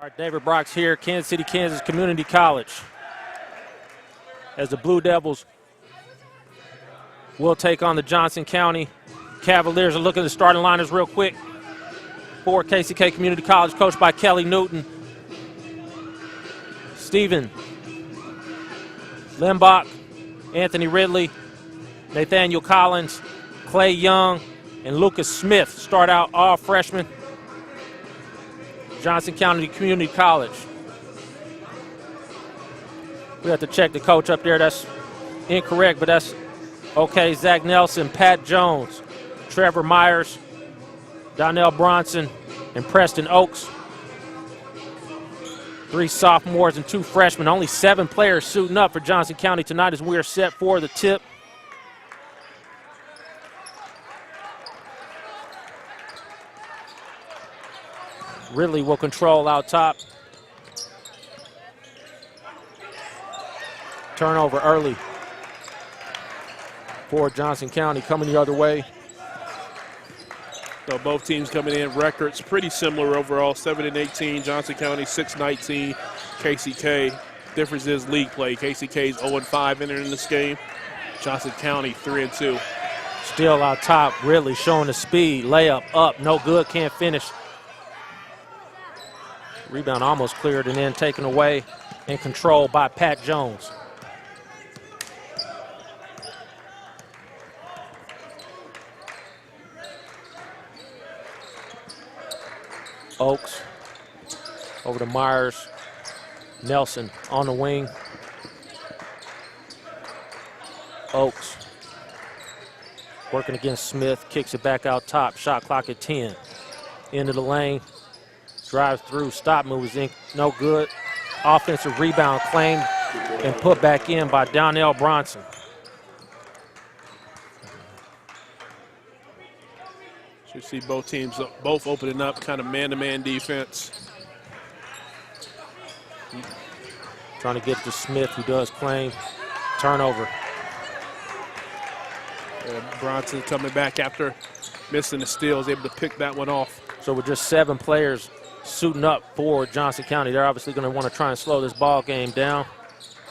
All right, David Brock's here, Kansas City, Kansas Community College. As the Blue Devils will take on the Johnson County Cavaliers. And look at the starting liners real quick for KCK Community College, coached by Kelly Newton. Stephen Limbach, Anthony Ridley, Nathaniel Collins, Clay Young, and Lucas Smith start out, all freshmen. Johnson County Community College. We have to check the coach up there. That's incorrect, but that's okay. Zach Nelson, Pat Jones, Trevor Myers, Donnell Bronson, and Preston Oakes. 3 sophomores and 2 freshmen. Only 7 players suiting up for Johnson County tonight as we are set for the tip. Ridley will control out top. Turnover early for Johnson County, coming the other way. So both teams coming in records pretty similar overall, 7-18, Johnson County 6-19, KCK. Difference is league play. KCK is 0-5 entering this game. Johnson County 3-2. Still out top, Ridley showing the speed. Layup up, no good, can't finish. Rebound almost cleared and then taken away and controlled by Pat Jones. Oakes over to Myers. Nelson on the wing. Oakes working against Smith, kicks it back out top. Shot clock at 10. Into the lane. Drives through, stop move is in, no good. Offensive rebound claimed and put back in by Donnell Bronson. So you see both teams both opening up, kind of man-to-man defense. Trying to get to Smith, who does claim. Turnover. Bronson coming back after missing the steal, is able to pick that one off. So with just 7 players suiting up for Johnson County, they're obviously going to want to try and slow this ball game down.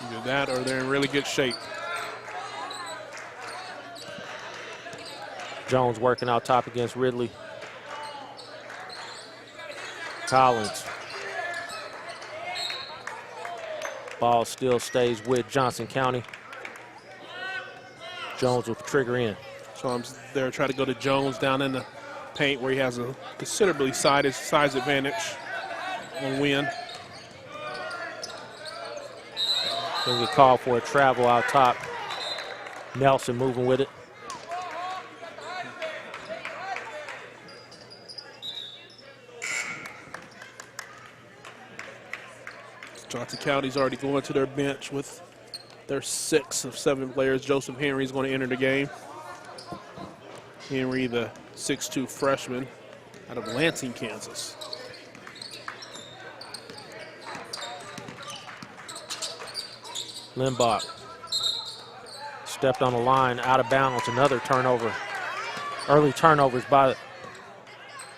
Either that or they're in really good shape. Jones working out top against Ridley. Collins. Ball still stays with Johnson County. Jones will trigger in. So I'm there trying to go to Jones down in the paint where he has a considerably size advantage on win. Going to get called for a travel out top. Nelson moving with it. Johnson County's already going to their bench with their 6 of 7 players. Joseph Henry is going to enter the game. Henry, the 6'2" freshman out of Lansing, Kansas. Limbach stepped on the line, out of bounds, another turnover. Early turnovers by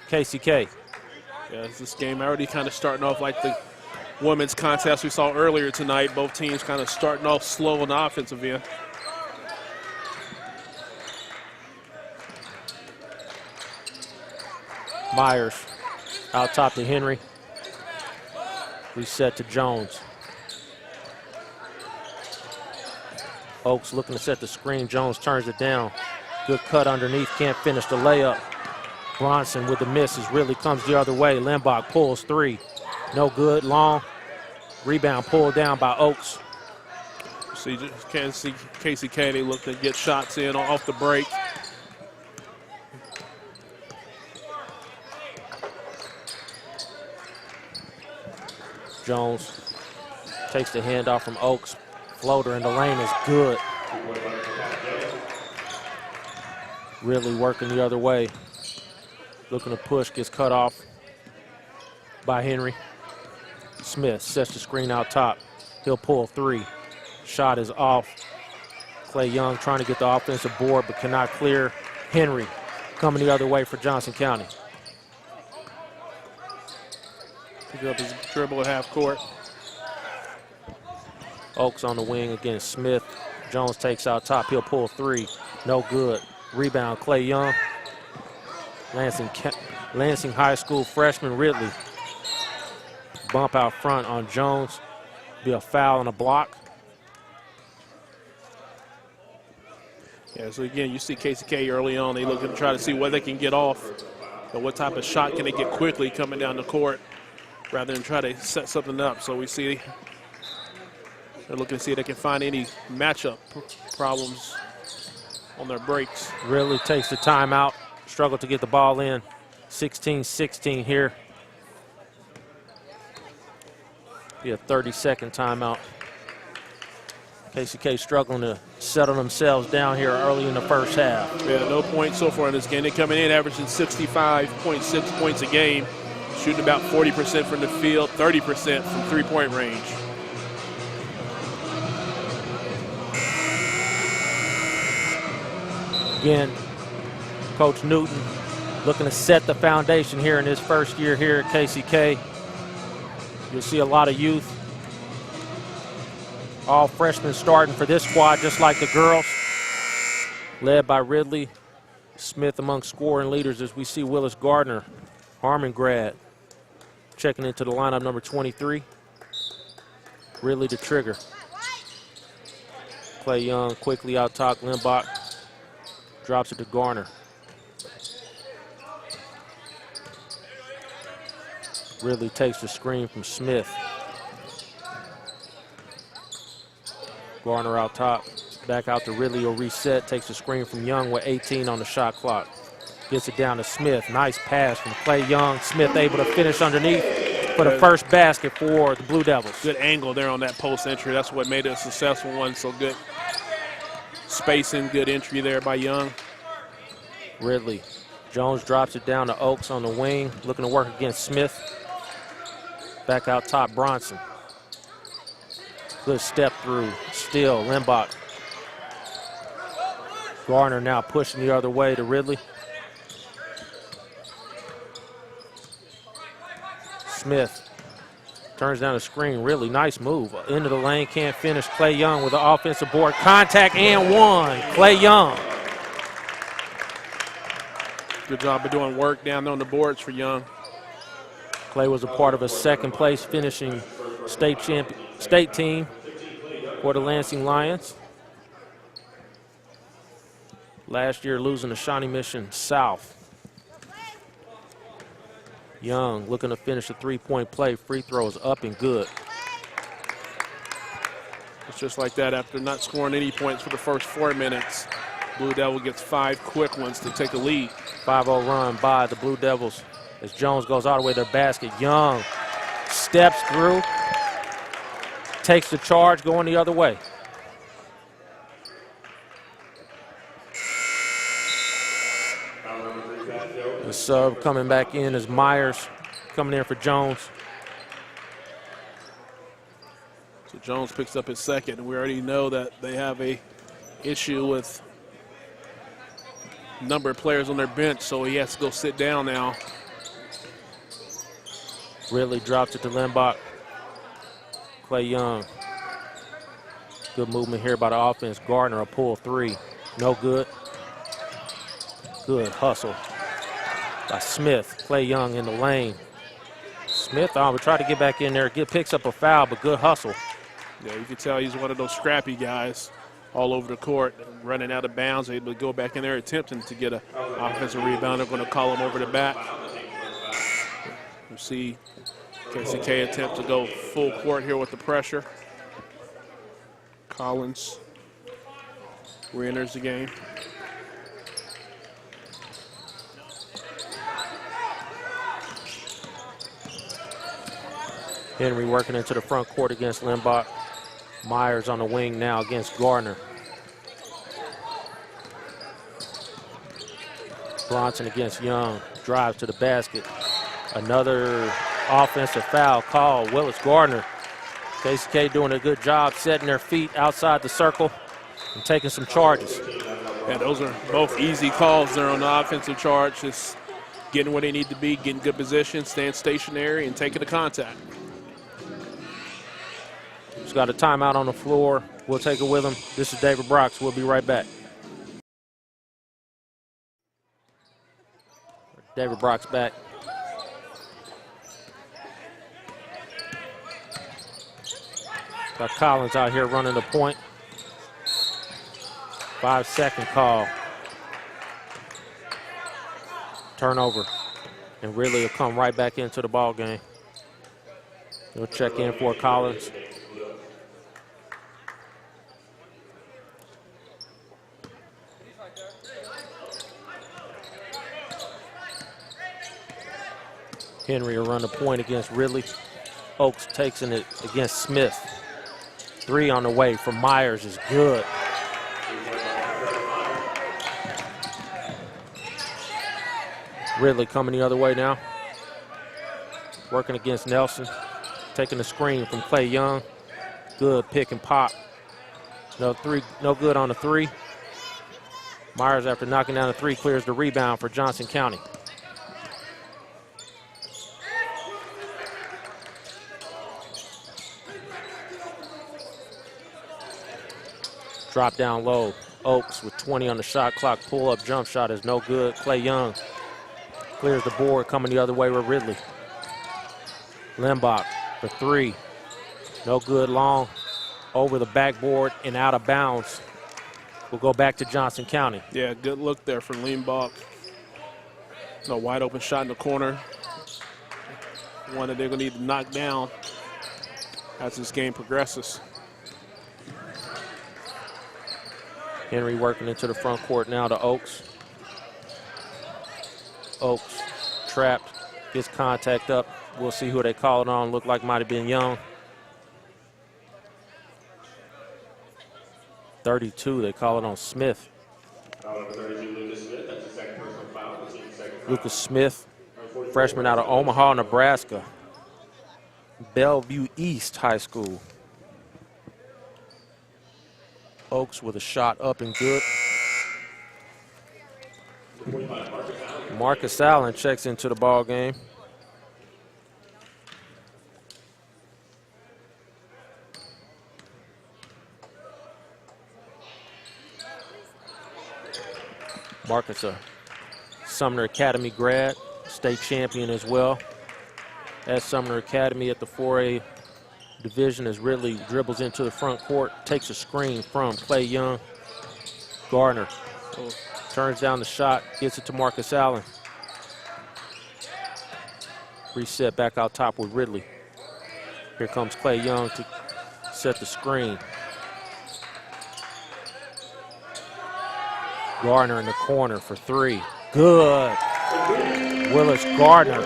KCK. Yeah, this game already kind of starting off like the women's contest we saw earlier tonight. Both teams kind of starting off slow on the offensive end. Myers out top to Henry. Reset to Jones. Oakes looking to set the screen. Jones turns it down. Good cut underneath, can't finish the layup. Bronson with the misses, really comes the other way. Limbach pulls 3. No good, long. Rebound pulled down by Oakes. See, Kansas City, KCK, they look to get shots in off the break. Jones takes the handoff from Oakes. Floater in the lane is good. Really working the other way. Looking to push, gets cut off by Henry. Smith sets the screen out top. He'll pull 3. Shot is off. Clay Young trying to get the offensive board but cannot clear. Henry coming the other way for Johnson County. Pick up his dribble at half court. Oaks on the wing against Smith. Jones takes out top. He'll pull three. No good. Rebound, Clay Young. Lansing High School freshman Ridley. Bump out front on Jones. Be a foul and a block. Yeah, so again, you see KCK early on. They looking to try to see what they can get off. And what type of shot can they get quickly coming down the court rather than try to set something up. So we see they're looking to see if they can find any matchup problems on their breaks. Ridley takes the timeout. Struggle to get the ball in. 16-16 here. Be a 30-second timeout. KCK struggling to settle themselves down here early in the first half. Yeah, no points so far in this game. They're coming in averaging 65.6 points a game, shooting about 40% from the field, 30% from three-point range. Again, Coach Newton looking to set the foundation here in his first year here at KCK. You'll see a lot of youth. All freshmen starting for this squad, just like the girls. Led by Ridley. Smith among scoring leaders as we see Willis Gardner, Harmon grad, checking into the lineup, number 23. Ridley to trigger. Clay Young quickly out top. Limbach drops it to Garner. Ridley takes the screen from Smith. Garner out top, back out to Ridley, will reset, takes the screen from Young with 18 on the shot clock. Gets it down to Smith, nice pass from Clay Young. Smith able to finish underneath for the first basket for the Blue Devils. Good angle there on that post entry. That's what made it a successful one, so good spacing, good entry there by Young. Ridley, Jones drops it down to Oaks on the wing, looking to work against Smith. Back out top, Bronson. Good step through, still Limbach. Garner now pushing the other way to Ridley. Smith turns down the screen, really nice move. Into the lane, can't finish. Clay Young with the offensive board. Contact and one, Clay Young. Good job of doing work down on the boards for Young. Clay was a part of a second place finishing state team for the Lansing Lions. Last year losing to Shawnee Mission South. Young looking to finish a three-point play. Free throws up and good. It's just like that after not scoring any points for the first 4 minutes. Blue Devil gets 5 quick ones to take a lead. 5-0 run by the Blue Devils as Jones goes all the way to the basket. Young steps through, takes the charge, going the other way. The sub coming back in is Myers coming in for Jones. So Jones picks up his second, and we already know that they have a issue with number of players on their bench, so he has to go sit down now. Ridley drops it to Limbach. Clay Young. Good movement here by the offense. Gardner, a pull three. No good. Good hustle by Smith. Clay Young in the lane. Smith would try to get back in there. Picks up a foul, but good hustle. Yeah, you can tell he's one of those scrappy guys all over the court, running out of bounds, able to go back in there attempting to get an offensive rebound. They're going to call him over the back. You see KCK attempt to go full court here with the pressure. Collins re-enters the game. Henry working into the front court against Limbach. Myers on the wing now against Gardner. Bronson against Young. Drives to the basket. Another offensive foul call. Willis Gardner. KCK doing a good job setting their feet outside the circle and taking some charges. Yeah, those are both easy calls there on the offensive charge. Just getting where they need to be, getting good position, staying stationary, and taking the contact. He's got a timeout on the floor. We'll take it with him. This is David Brox. We'll be right back. David Brox back. Got Collins out here running the point. 5-second call. Turnover. And Ridley will come right back into the ball game. He'll check in for Collins. Henry will run the point against Ridley. Oaks takes it against Smith. 3 on the way from Myers is good. Ridley coming the other way now. Working against Nelson. Taking the screen from Clay Young. Good pick and pop. No good on the 3. Myers, after knocking down the 3, clears the rebound for Johnson County. Drop down low. Oaks with 20 on the shot clock. Pull up jump shot is no good. Clay Young clears the board, coming the other way with Ridley. Limbach for 3. No good, long. Over the backboard and out of bounds. We'll go back to Johnson County. Yeah, good look there from Limbach. No wide open shot in the corner. One that they're going to need to knock down as this game progresses. Henry working into the front court now to Oaks. Oaks trapped, gets contact up. We'll see who they call it on. Looked like might have been Young. 32, they call it on Smith. Lucas Smith, freshman out of Omaha, Nebraska. Bellevue East High School. Oaks with a shot up and good. Marcus Allen checks into the ball game. Marcus, a Sumner Academy grad, state champion as well. At Sumner Academy at the 4A division, as Ridley dribbles into the front court, takes a screen from Clay Young. Gardner turns down the shot, gets it to Marcus Allen. Reset back out top with Ridley. Here comes Clay Young to set the screen. Gardner in the corner for 3. Good. Willis Gardner.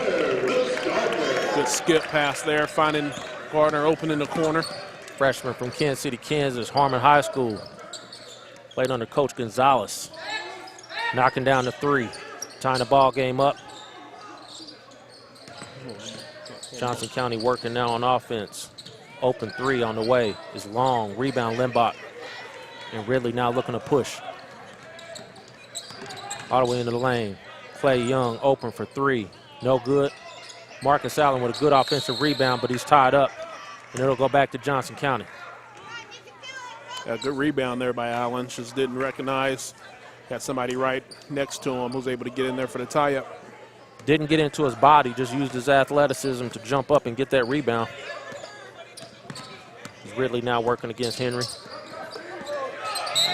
Good skip pass there, finding Gardner open in the corner. Freshman from Kansas City, Kansas, Harmon High School. Played under Coach Gonzalez. Knocking down the 3. Tying the ball game up. Johnson County working now on offense. Open 3 on the way is long. Rebound Limbach. And Ridley now looking to push. All the way into the lane. Clay Young open for 3. No good. Marcus Allen with a good offensive rebound, but he's tied up. And it'll go back to Johnson County. A good rebound there by Allen. Just didn't recognize. Got somebody right next to him who's able to get in there for the tie-up. Didn't get into his body, just used his athleticism to jump up and get that rebound. Ridley now working against Henry.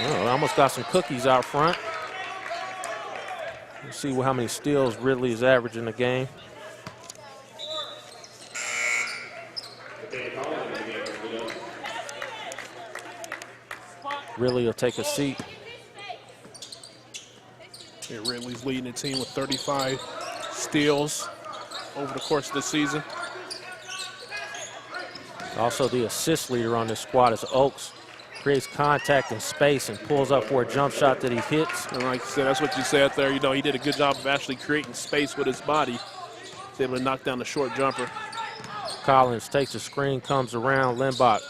Oh, almost got some cookies out front. Let's see how many steals Ridley is averaging a game. Ridley will take a seat. Yeah, Ridley's leading the team with 35 steals over the course of the season. Also the assist leader on this squad is Oaks. Creates contact in space and pulls up for a jump shot that he hits. And like you said, that's what you said there. You know, he did a good job of actually creating space with his body. He's able to knock down the short jumper. Collins takes a screen, comes around. Limbach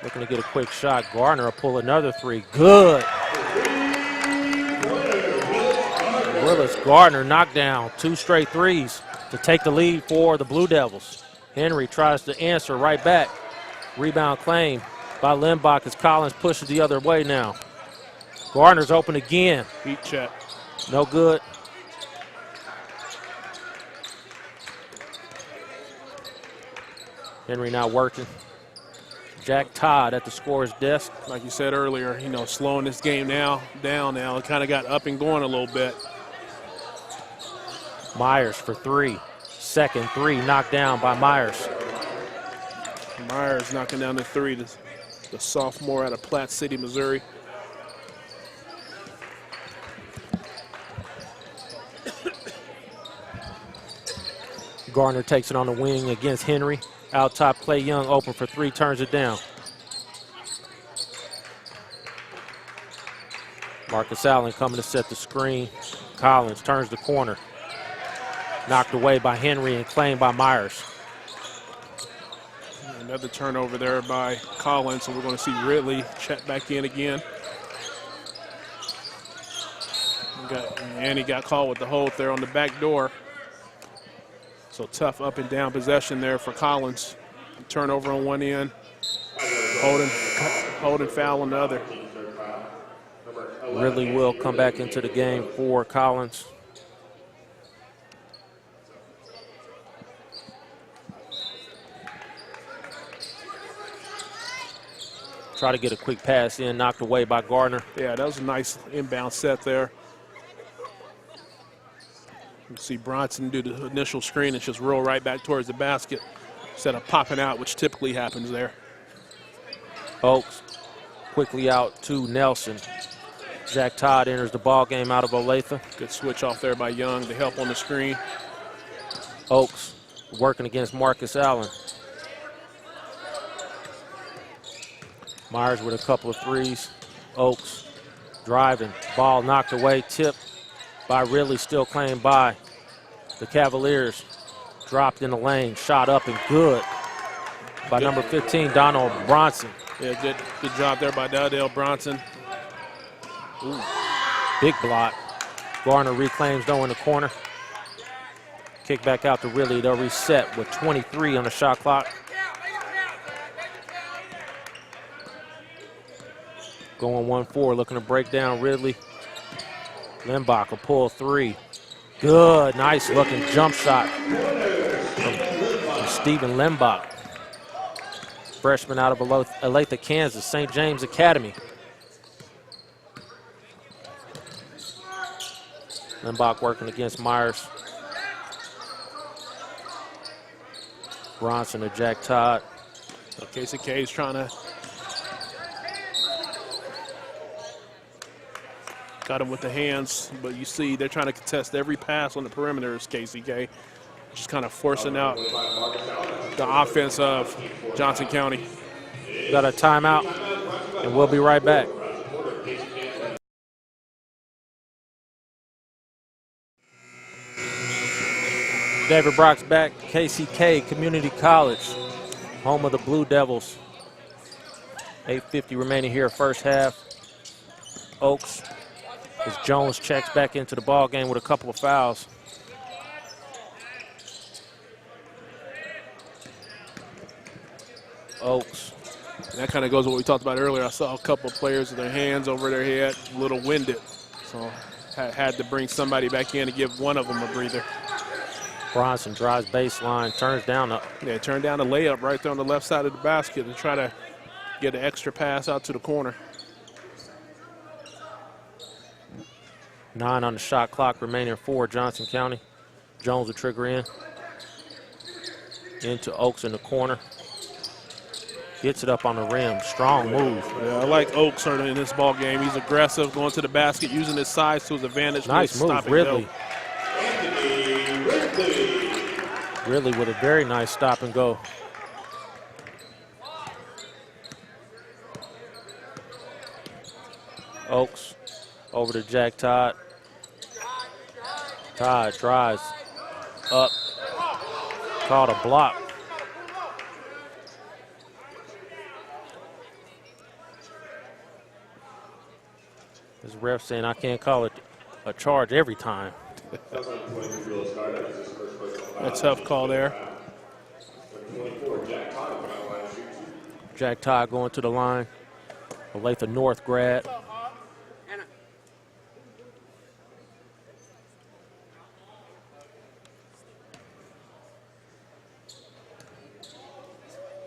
looking to get a quick shot. Gardner will pull another 3. Good. Willis Gardner knocked down 2 straight threes to take the lead for the Blue Devils. Henry tries to answer right back. Rebound claim by Limbach as Collins pushes the other way now. Gardner's open again. Heat check. No good. Henry now working. Jack Todd at the scorer's desk. Like you said earlier, you know, slowing this game down now. It kind of got up and going a little bit. Myers for 3. Second 3 knocked down by Myers. Myers knocking down the 3, the sophomore out of Platte City, Missouri. Gardner takes it on the wing against Henry. Out top, Clay Young open for 3, turns it down. Marcus Allen coming to set the screen. Collins turns the corner. Knocked away by Henry and claimed by Myers. Another turnover there by Collins, so we're going to see Ridley check back in again. And he got called with the hold there on the back door. So tough up and down possession there for Collins. Turnover on one end, holding foul on the other. Ridley will come back into the game for Collins. Try to get a quick pass in, knocked away by Gardner. Yeah, that was a nice inbound set there. You see Bronson do the initial screen and just roll right back towards the basket instead of popping out, which typically happens there. Oaks quickly out to Nelson. Jack Todd enters the ball game out of Olathe. Good switch off there by Young to help on the screen. Oaks working against Marcus Allen. Myers with a couple of threes. Oaks driving, ball knocked away, tipped by Ridley, still claimed by the Cavaliers. Dropped in the lane, shot up and good by number 15, Donald Bronson. Yeah, good job there by Dowdell Bronson. Ooh, big block. Garner reclaims though in the corner. Kick back out to Ridley. They'll reset with 23 on the shot clock. Going 1-4, looking to break down Ridley. Limbach will pull 3. Good, nice looking jump shot from Stephen Limbach. Freshman out of Olathe, Kansas, St. James Academy. Limbach working against Myers. Bronson to Jack Todd. So KCK is trying to got him with the hands, but you see they're trying to contest every pass on the perimeter is KCK. Just kind of forcing out the offense of Johnson County. Got a timeout, and we'll be right back. David Brock's back, KCK Community College, home of the Blue Devils. 8:50 remaining here, first half. Oaks, as Jones checks back into the ball game with a couple of fouls. Oaks. And that kind of goes with what we talked about earlier. I saw a couple of players with their hands over their head, a little winded. So had to bring somebody back in to give one of them a breather. Bronson drives baseline, turns down the. Yeah, turned down a layup right there on the left side of the basket to try to get an extra pass out to the corner. 9 on the shot clock, remaining for Johnson County. Jones will trigger in. Into Oaks in the corner. Gets it up on the rim. Strong move. Yeah, I like Oaks certainly in this ball game. He's aggressive, going to the basket, using his size to his advantage. Nice move, Ridley. Ridley with a very nice stop and go. Oaks over to Jack Todd. Todd drives up. Called a block. This ref saying I can't call it a charge every time. A tough call there. Jack Todd going to the line. Olathe North grad.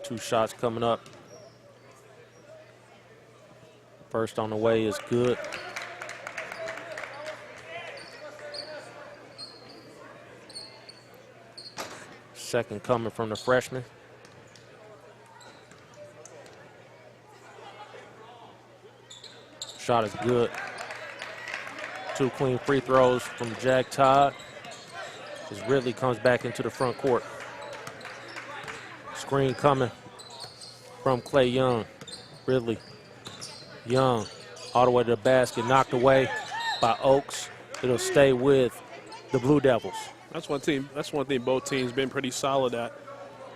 Two shots coming up. First on the way is good. Second coming from the freshman. Shot is good. Two clean free throws from Jack Todd as Ridley comes back into the front court. Screen coming from Clay Young. Ridley. Young all the way to the basket, knocked away by Oaks. It'll stay with the Blue Devils. That's one thing both teams been pretty solid at,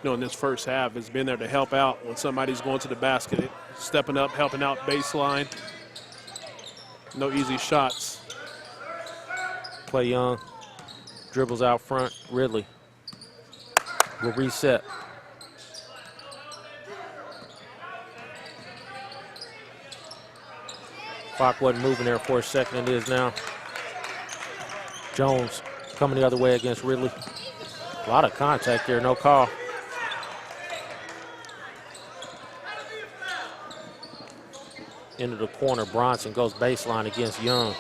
in this first half, has been there to help out when somebody's going to the basket, stepping up, helping out baseline. No easy shots. Clay Young dribbles out front. Ridley will reset. Clock wasn't moving there for a second. It is now. Jones coming the other way against Ridley. A lot of contact there, no call. Into the corner, Bronson goes baseline against Young.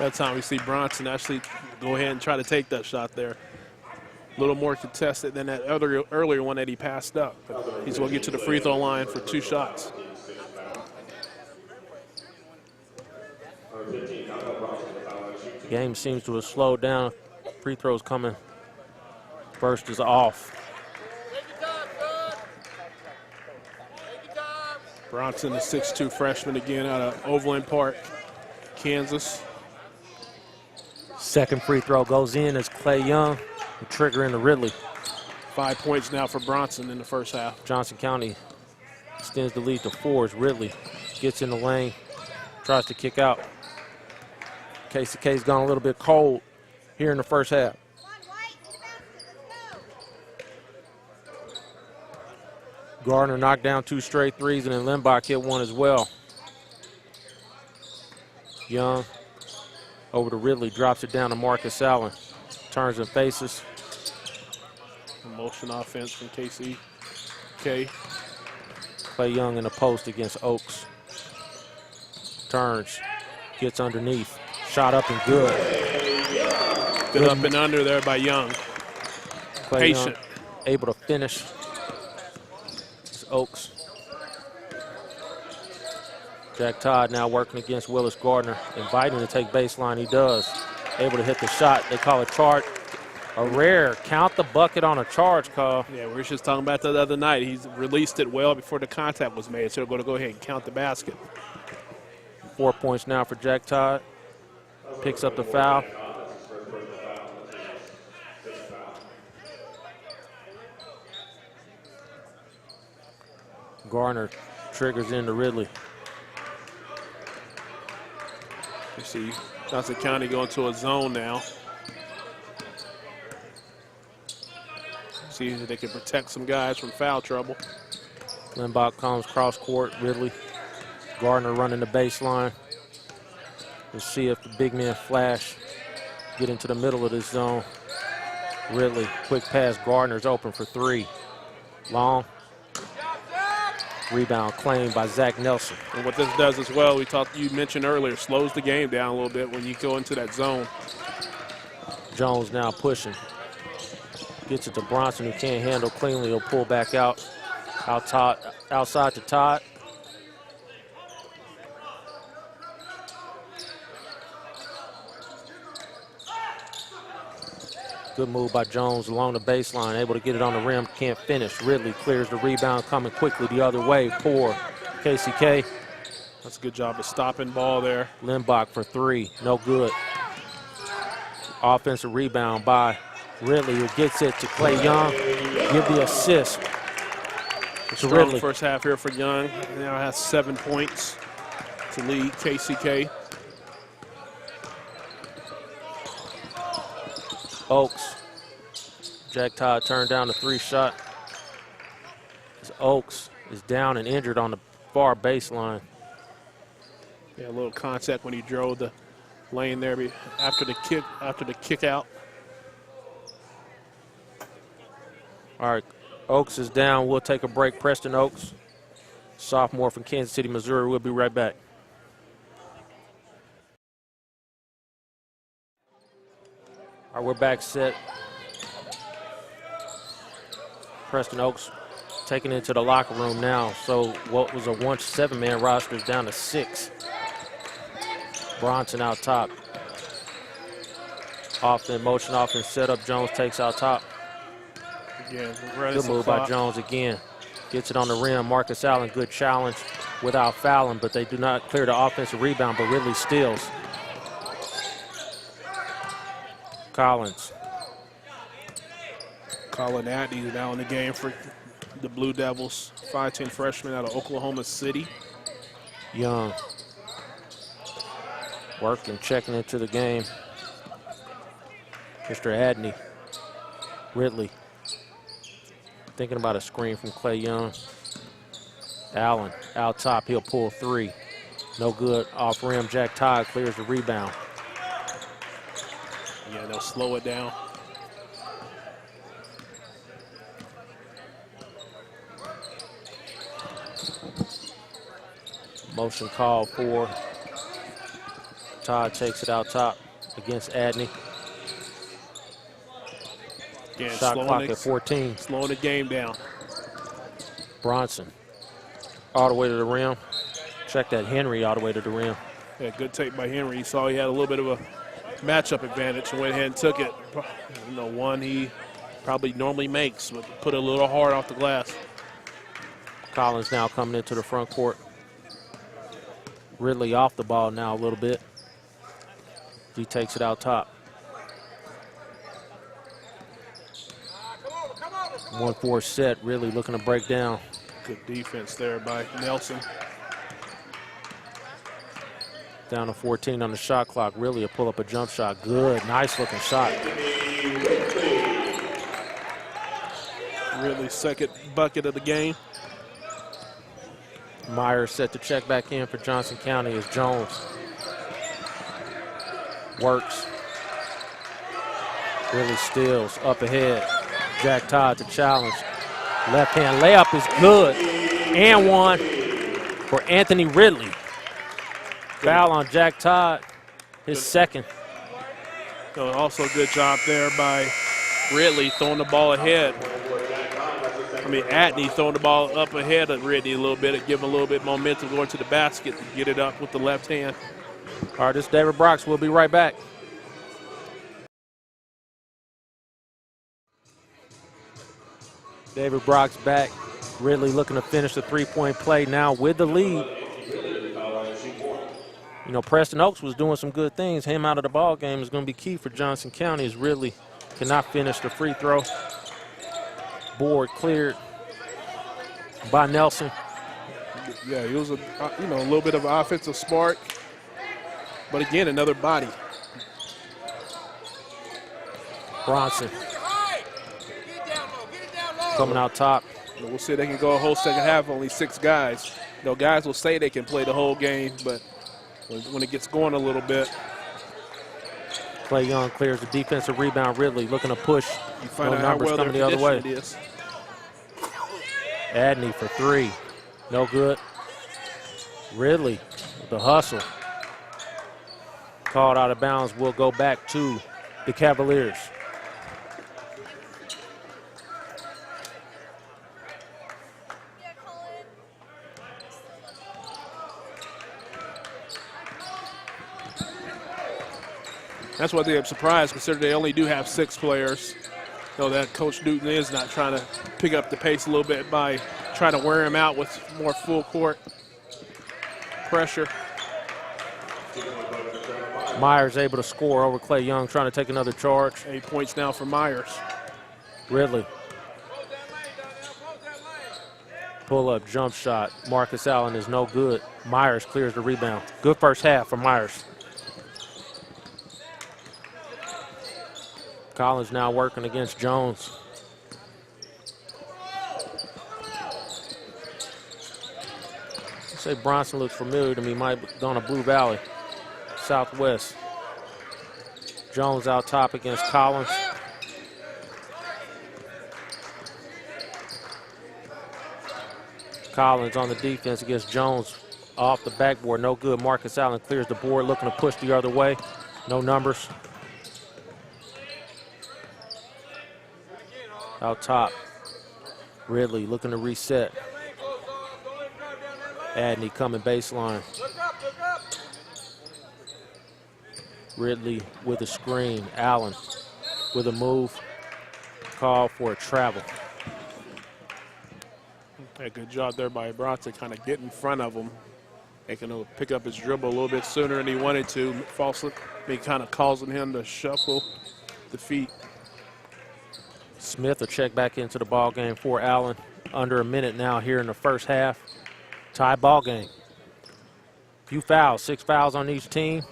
That time we see Bronson actually go ahead and try to take that shot there. A little more contested than that earlier one that he passed up. But he's going to get to the free throw line for two shots. The game seems to have slowed down. Free throws coming. First is off. Bronson, the 6'2" freshman again out of Overland Park, Kansas. Second free throw goes in as Clay Young, triggering to Ridley. 5 points now for Bronson in the first half. Johnson County extends the lead to 4 as Ridley gets in the lane, tries to kick out. KCK's gone a little bit cold here in the first half. Gardner knocked down 2 straight threes, and then Limbach hit one as well. Young over to Ridley, drops it down to Marcus Allen. Turns and faces. Motion offense from KCK. Clay Young in the post against Oaks. Turns, gets underneath. Shot up and good. Good up and under there by Young. Clay Patient. Young able to finish. It's Oaks. Jack Todd now working against Willis Gardner. Inviting to take baseline, he does. Able to hit the shot. They call it charge. A rare count the bucket on a charge call. Yeah, we were just talking about that the other night. He's released it well before the contact was made, so they're going to go ahead and count the basket. 4 points now for Jack Todd. Picks up the foul. Garner triggers into Ridley. You see Johnson County going to a zone now. See if they can protect some guys from foul trouble. Limbach comes cross court. Ridley. Gardner running the baseline. We'll see if the big men flash, get into the middle of this zone. Ridley, quick pass. Gardner's open for 3. Long. Rebound claimed by Zach Nelson. And what this does as well, you mentioned earlier, slows the game down a little bit when you go into that zone. Jones now pushing. Gets it to Bronson, who can't handle cleanly. He'll pull back out. Outside to Todd. Good move by Jones along the baseline, able to get it on the rim, can't finish. Ridley clears the rebound, coming quickly the other way for KCK. That's a good job of stopping ball there. Limbach for 3, no good. Offensive rebound by Ridley, who gets it to Clay Young. Give the assist to Ridley. First half here for Young. Now has 7 points to lead KCK. Oaks. Jack Todd turned down the 3-shot. As Oaks is down and injured on the far baseline. Yeah, a little contact when he drove the lane there after the kick out. All right, Oaks is down. We'll take a break. Preston Oaks, sophomore from Kansas City, Missouri. We'll be right back. All right, we're back set. Preston Oaks taking it to the locker room now. So what was a once 7-man roster is down to 6. Bronson out top. Off the motion offense setup. Jones takes out top. Again, good move by Jones again. Gets it on the rim. Marcus Allen, good challenge without fouling, but they do not clear the offensive rebound, but Ridley steals. Collins. Colin Atney now in the game for the Blue Devils. 5'10" freshman out of Oklahoma City. Young. Working, checking into the game. Mr. Adney. Ridley. Thinking about a screen from Clay Young. Allen out top, he'll pull 3. No good, off rim. Jack Todd clears the rebound. Yeah, they'll slow it down. Motion call for Todd, takes it out top against Adney. Again, shot clock at 14. Slowing the game down. Bronson all the way to the rim. Check that, Henry all the way to the rim. Yeah, good take by Henry. He saw he had a little bit of a matchup advantage and went ahead and took it. You know, one he probably normally makes, but put it a little hard off the glass. Collins now coming into the front court. Ridley off the ball now a little bit. He takes it out top. 1-4 set, really looking to break down. Good defense there by Nelson. Down to 14 on the shot clock. Really a pull up a jump shot. Good, nice looking shot. Really second bucket of the game. Myers set to check back in for Johnson County as Jones works. Really steals up ahead. Jack Todd to challenge. Left hand layup is good. And one for Anthony Ridley. Foul on Jack Todd, his second. So also good job there by Ridley throwing the ball ahead. Atney throwing the ball up ahead of Ridley a little bit, give him a little bit momentum going to the basket to get it up with the left hand. All right, this is David Brox. We'll be right back. David Brox back. Ridley looking to finish the three-point play now with the lead. You know, Preston Oaks was doing some good things. Him out of the ball game is going to be key for Johnson County as Ridley cannot finish the free throw. Board cleared by Nelson. Yeah, he was a little bit of an offensive spark, but again, another body. Bronson coming out top. We'll see if they can go a whole second half, only 6 guys. You know, guys will say they can play the whole game, but when it gets going a little bit. Clay Young clears the defensive rebound. Ridley looking to push. You find out how well coming the other way. it is. Adney for 3. No good. Ridley with the hustle. Called out of bounds. Will go back to the Cavaliers. That's why they're surprised, considering they only do have 6 players. You know that Coach Newton is not trying to pick up the pace a little bit by trying to wear him out with more full court pressure. Myers able to score over Clay Young, trying to take another charge. 8 points now for Myers. Ridley. Pull up jump shot. Marcus Allen is no good. Myers clears the rebound. Good first half for Myers. Collins now working against Jones. I say Bronson looks familiar to me. Might have gone to Blue Valley, Southwest. Jones out top against Collins. Collins on the defense against Jones. Off the backboard, no good. Marcus Allen clears the board, looking to push the other way. No numbers. Out top, Ridley looking to reset. Adney coming baseline. Ridley with a screen. Allen with a move. Call for a travel. A good job there by Bronson, kind of get in front of him. Making him pick up his dribble a little bit sooner than he wanted to. Falsely, kind of causing him to shuffle the feet. Smith will check back into the ball game for Allen. Under a minute now here in the first half. Tie ball game. Few fouls, 6 fouls on each team.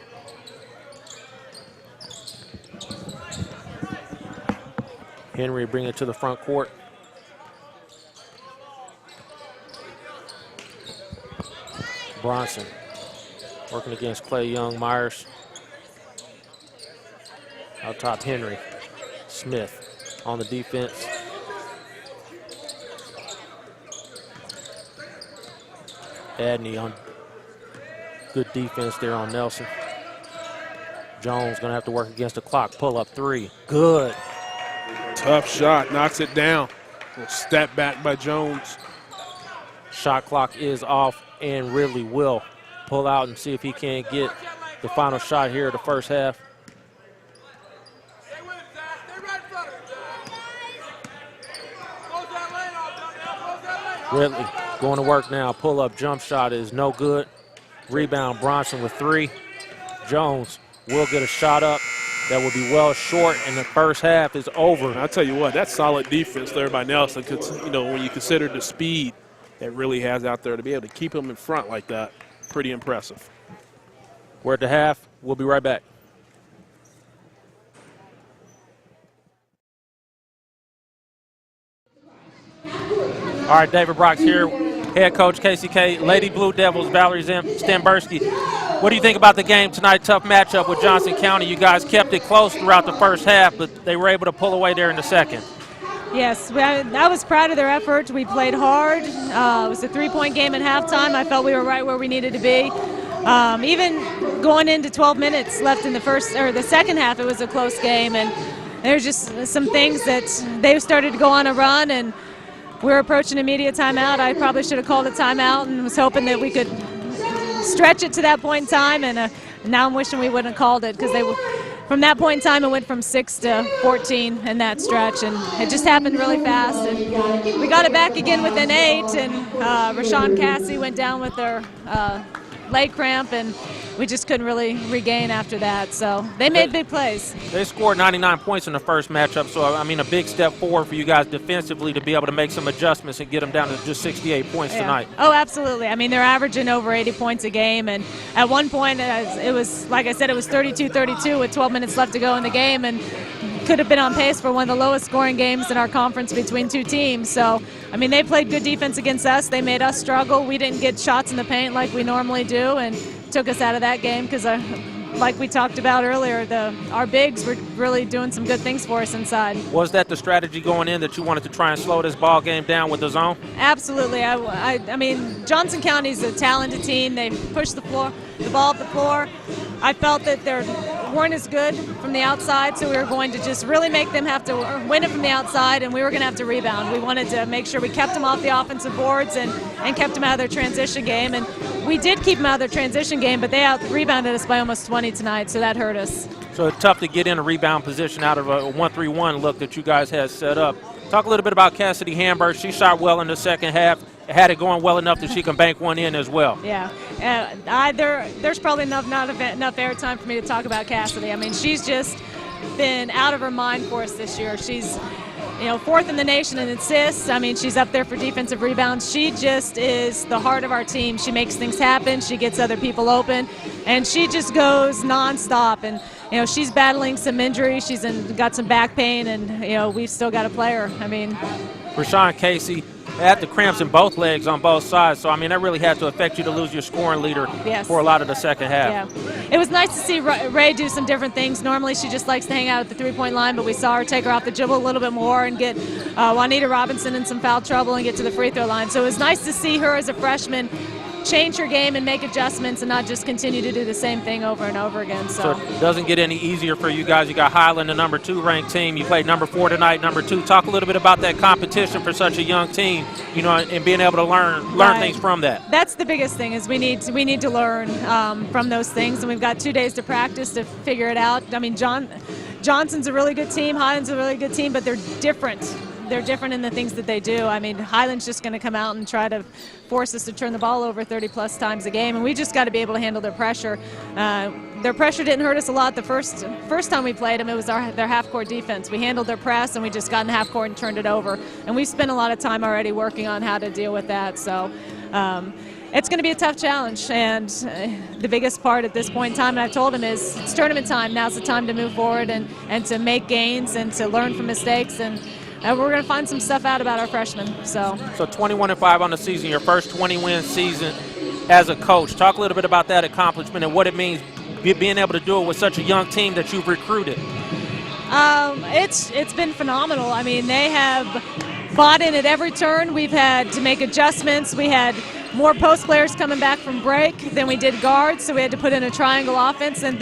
Henry bring it to the front court. Bronson working against Clay Young, Myers. Out top, Henry. Smith on the defense. Adney on good defense there on Nelson. Jones gonna have to work against the clock. Pull up 3. Good. Tough shot, knocks it down. A step back by Jones. Shot clock is off, and Ridley will pull out and see if he can get the final shot here of the first half. Ridley going to work now. Pull up jump shot is no good. Rebound, Bronson with 3. Jones will get a shot up. That will be well short, and the first half is over. And I'll tell you what, that's solid defense there by Nelson. You know, when you consider the speed that really has out there to be able to keep him in front like that, pretty impressive. We're at the half. We'll be right back. All right, David Brock's here, head coach KCK, Lady Blue Devils, Valerie Stamberski. What do you think about the game tonight? Tough matchup with Johnson County. You guys kept it close throughout the first half, but they were able to pull away there in the second. Yes, I was proud of their effort. We played hard. It was a 3-point game at halftime. I felt we were right where we needed to be. Even going into 12 minutes left in the second half, it was a close game, and there's just some things that they started to go on a run, and we were approaching immediate timeout. I probably should have called a timeout and was hoping that we could stretch it to that point in time, and now I'm wishing we wouldn't have called it, because from that point in time it went from 6 to 14 in that stretch, and it just happened really fast, and we got it back again within 8, and Rashawn Cassie went down with their leg cramp, and we just couldn't really regain after that. So they made big plays. They scored 99 points in the first matchup, so I mean a big step forward for you guys defensively to be able to make some adjustments and get them down to just 68 points tonight. Oh, absolutely. I mean, they're averaging over 80 points a game, and at one point it was, like I said, it was 32-32 with 12 minutes left to go in the game, and could have been on pace for one of the lowest scoring games in our conference between two teams. So, I mean, they played good defense against us. They made us struggle. We didn't get shots in the paint like we normally do, and took us out of that game because, like we talked about earlier, our bigs were really doing some good things for us inside. Was that the strategy going in, that you wanted to try and slow this ball game down with the zone? Absolutely. I mean, Johnson County's a talented team. They push the ball up the floor. I felt that they weren't as good from the outside, so we were going to just really make them have to win it from the outside, and we were going to have to rebound. We wanted to make sure we kept them off the offensive boards and kept them out of their transition game, and we did keep them out of their transition game, but they out-rebounded us by almost 20 tonight, so that hurt us. So it's tough to get in a rebound position out of a 1-3-1 look that you guys had set up. Talk a little bit about Cassidy Hamburg. She shot well in the second half. Had it going well enough that she can bank one in as well. Yeah, there's probably not enough airtime for me to talk about Cassidy. I mean, she's just been out of her mind for us this year. She's, fourth in the nation in assists. I mean, she's up there for defensive rebounds. She just is the heart of our team. She makes things happen. She gets other people open, and she just goes nonstop. And you know, she's battling some injury. She's got some back pain, and, you know, we've still got to play her. I mean, Rashawn Casey had the cramps in both legs on both sides, so I mean that really had to affect you to lose your scoring leader for a lot of the second half. Yeah, it was nice to see Ray do some different things. Normally she just likes to hang out at the three-point line, but we saw her take her off the dribble a little bit more and get Juanita Robinson in some foul trouble and get to the free throw line. So it was nice to see her as a freshman change her game and make adjustments and not just continue to do the same thing over and over again. So it doesn't get any easier for you guys. You got Highland, the number 2 ranked team. You played number 4 tonight, number 2. Talk a little bit about that competition for such a young team, you know, and being able to learn things from that. That's the biggest thing is we need to learn from those things, and we've got 2 days to practice to figure it out. I mean, Johnson's a really good team, Highland's a really good team, but they're different. They're different in the things that they do. I mean, Highland's just going to come out and try to force us to turn the ball over 30-plus times a game, and we just got to be able to handle their pressure. Their pressure didn't hurt us a lot the first time we played them. It was their half-court defense. We handled their press, and we just got in the half-court and turned it over. And we've spent a lot of time already working on how to deal with that. So it's going to be a tough challenge, and the biggest part at this point in time, and I've told him, is it's tournament time. Now's the time to move forward and to make gains and to learn from mistakes. And we're going to find some stuff out about our freshmen. So 21-5 on the season, your first 20-win season as a coach. Talk a little bit about that accomplishment and what it means being able to do it with such a young team that you've recruited. It's been phenomenal. I mean, they have bought in at every turn. We've had to make adjustments. We had more post players coming back from break than we did guards, so we had to put in a triangle offense, and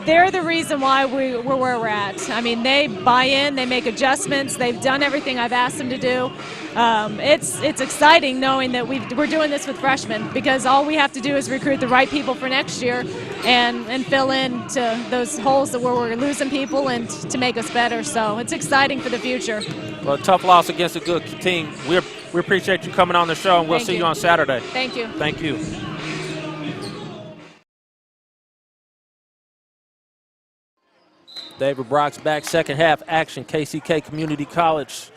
they're the reason why we're where we're at. I mean, they buy in, they make adjustments, they've done everything I've asked them to do. It's exciting knowing that we're doing this with freshmen, because all we have to do is recruit the right people for next year and fill in to those holes that we're losing people and to make us better. So it's exciting for the future. Well, a tough loss against a good team. We appreciate you coming on the show, and we'll see you on Saturday. Thank you. Thank you. David Brock's back, second half action. KCK Community College.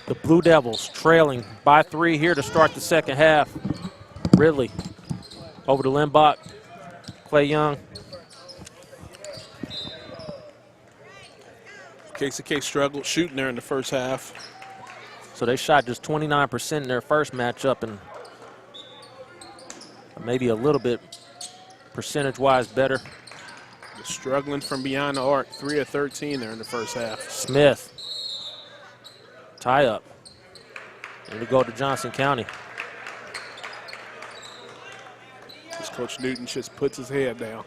The Blue Devils trailing by 3 here to start the second half. Ridley over to Limbach. Clay Young. KCK struggled shooting there in the first half. So they shot just 29% in their first matchup, and maybe a little bit percentage-wise better. Struggling from beyond the arc, 3 of 13 there in the first half. Smith, tie up, and we go to Johnson County. This Coach Newton just puts his head down.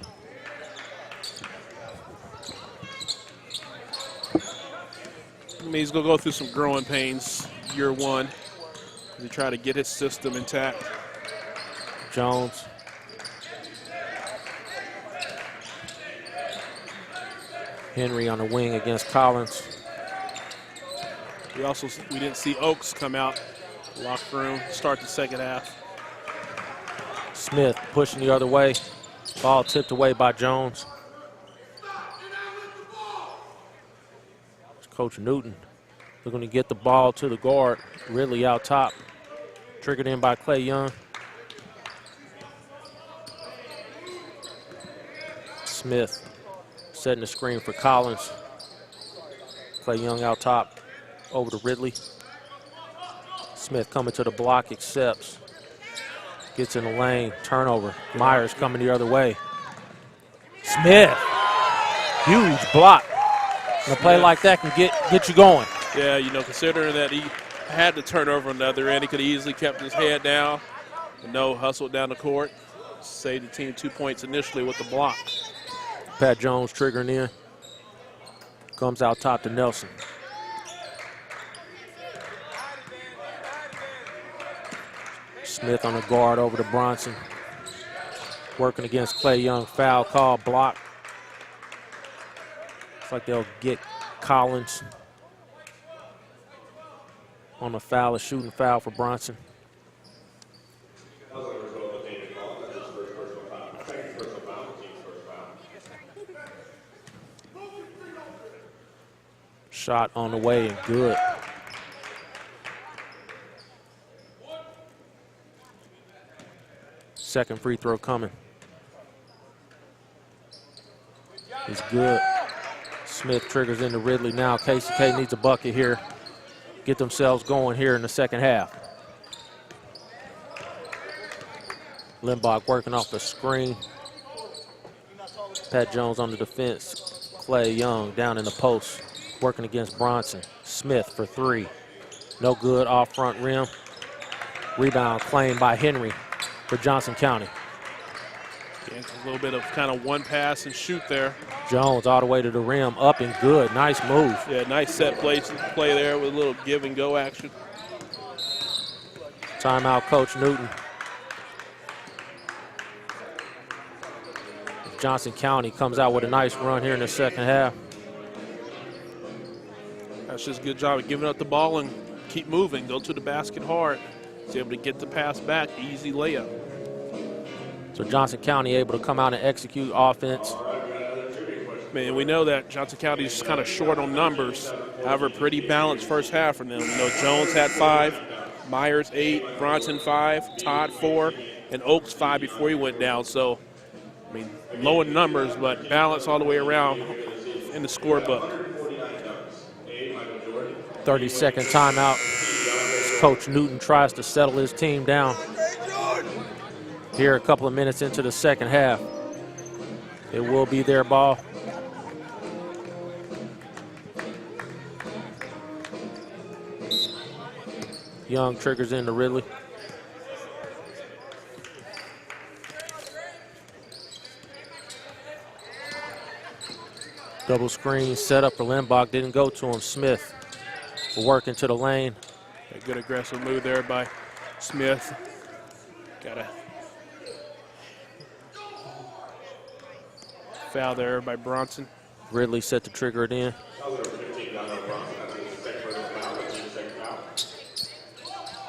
I mean, he's going to go through some growing pains year one to try to get his system intact. Jones. Henry on the wing against Collins. We didn't see Oaks come out locker room, start the second half. Smith pushing the other way. Ball tipped away by Jones. It's Coach Newton looking to get the ball to the guard. Ridley out top. Triggered in by Clay Young. Smith setting the screen for Collins. Clay Young out top, over to Ridley. Smith coming to the block, accepts. Gets in the lane, turnover. Myers coming the other way. Smith, huge block. And a play like that can get you going. Yeah, you know, considering that he had the turnover on the other end, he could have easily kept his head down. But no, hustled down the court. Saved the team 2 points initially with the block. Pat Jones triggering in. Comes out top to Nelson. Smith on the guard over to Bronson. Working against Clay Young. Foul call, block. Looks like they'll get Collins on a foul, a shooting foul for Bronson. Shot on the way and good. Second free throw coming. He's good. Smith triggers into Ridley now. KCK needs a bucket here. Get themselves going here in the second half. Limbach working off the screen. Pat Jones on the defense. Clay Young down in the post, working against Bronson. Smith for three. No good, off front rim. Rebound claimed by Henry for Johnson County. Yeah, a little bit of kind of one pass and shoot there. Jones all the way to the rim, up and good. Nice move. Yeah, nice set play there with a little give and go action. Timeout, Coach Newton. Johnson County comes out with a nice run here in the second half. That's just a good job of giving up the ball and keep moving. Go to the basket hard. He's able to get the pass back, easy layup. So Johnson County able to come out and execute offense. Man, we know that Johnson County is kind of short on numbers. However, pretty balanced first half for them. You know, Jones had 5, Myers 8, Bronson 5, Todd 4, and Oaks 5 before he went down. So, I mean, low in numbers, but balance all the way around in the scorebook. 30-second timeout. Coach Newton tries to settle his team down. Here a couple of minutes into the second half. It will be their ball. Young triggers into Ridley. Double screen set up for Limbach, didn't go to him. Smith will work into the lane. A good aggressive move there by Smith. Got a foul there by Bronson. Ridley set to trigger it in.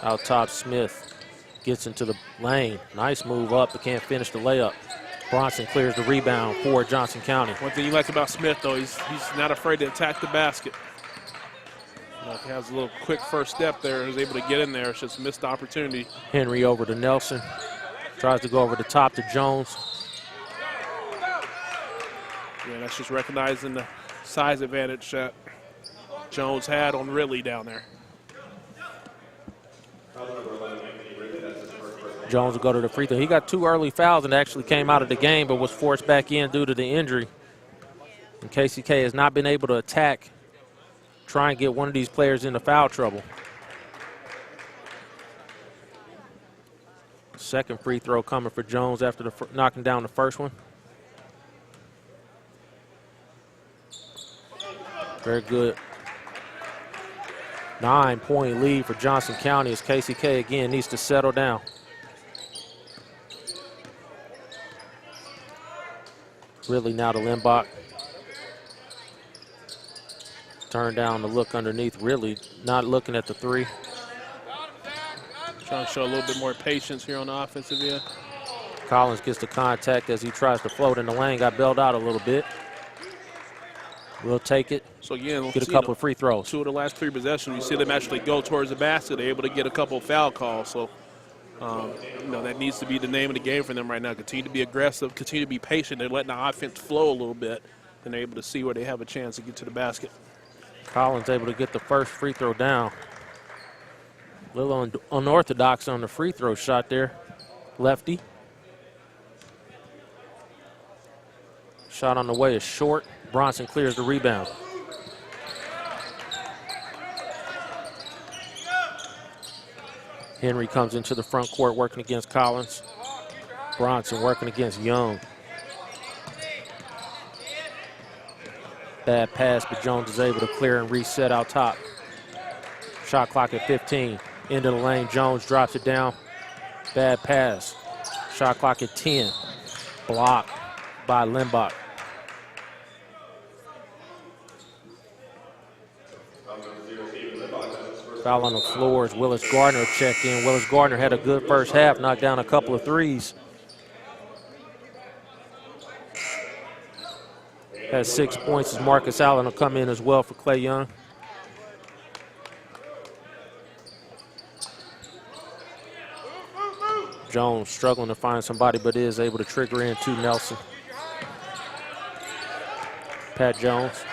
Out top, Smith gets into the lane. Nice move up, but can't finish the layup. Bronson clears the rebound for Johnson County. One thing you like about Smith, though, he's not afraid to attack the basket. You know, he has a little quick first step there. He's able to get in there. It's just a missed opportunity. Henry over to Nelson. Tries to go over the top to Jones. Yeah, that's just recognizing the size advantage that Jones had on Ridley down there. Jones will go to the free throw. He got 2 early fouls and actually came out of the game, but was forced back in due to the injury. And KCK has not been able to attack, try and get one of these players into foul trouble. Second free throw coming for Jones after knocking down the first one. Very good. 9-point lead for Johnson County as KCK again needs to settle down. Ridley now to Limbach. Turn down the look underneath. Ridley not looking at the three. Trying to show a little bit more patience here on the offensive end. Collins gets the contact as he tries to float in the lane. Got bailed out a little bit. We'll take it. So again, get a couple of free throws. 2 of the last 3 possessions, you see them actually go towards the basket. They're able to get a couple of foul calls. So, you know, that needs to be the name of the game for them right now. Continue to be aggressive, continue to be patient. They're letting the offense flow a little bit, and they're able to see where they have a chance to get to the basket. Collins able to get the first free throw down. A little unorthodox on the free throw shot there. Lefty. Shot on the way is short. Bronson clears the rebound. Henry comes into the front court working against Collins. Bronson working against Young. Bad pass, but Jones is able to clear and reset out top. Shot clock at 15. Into the lane, Jones drops it down. Bad pass. Shot clock at 10. Blocked by Limbach. Foul on the floor as Willis Gardner checked in. Willis Gardner had a good first half, knocked down a couple of threes. Has 6 points as Marcus Allen will come in as well for Clay Young. Jones struggling to find somebody, but is able to trigger in to Nelson. Pat Jones.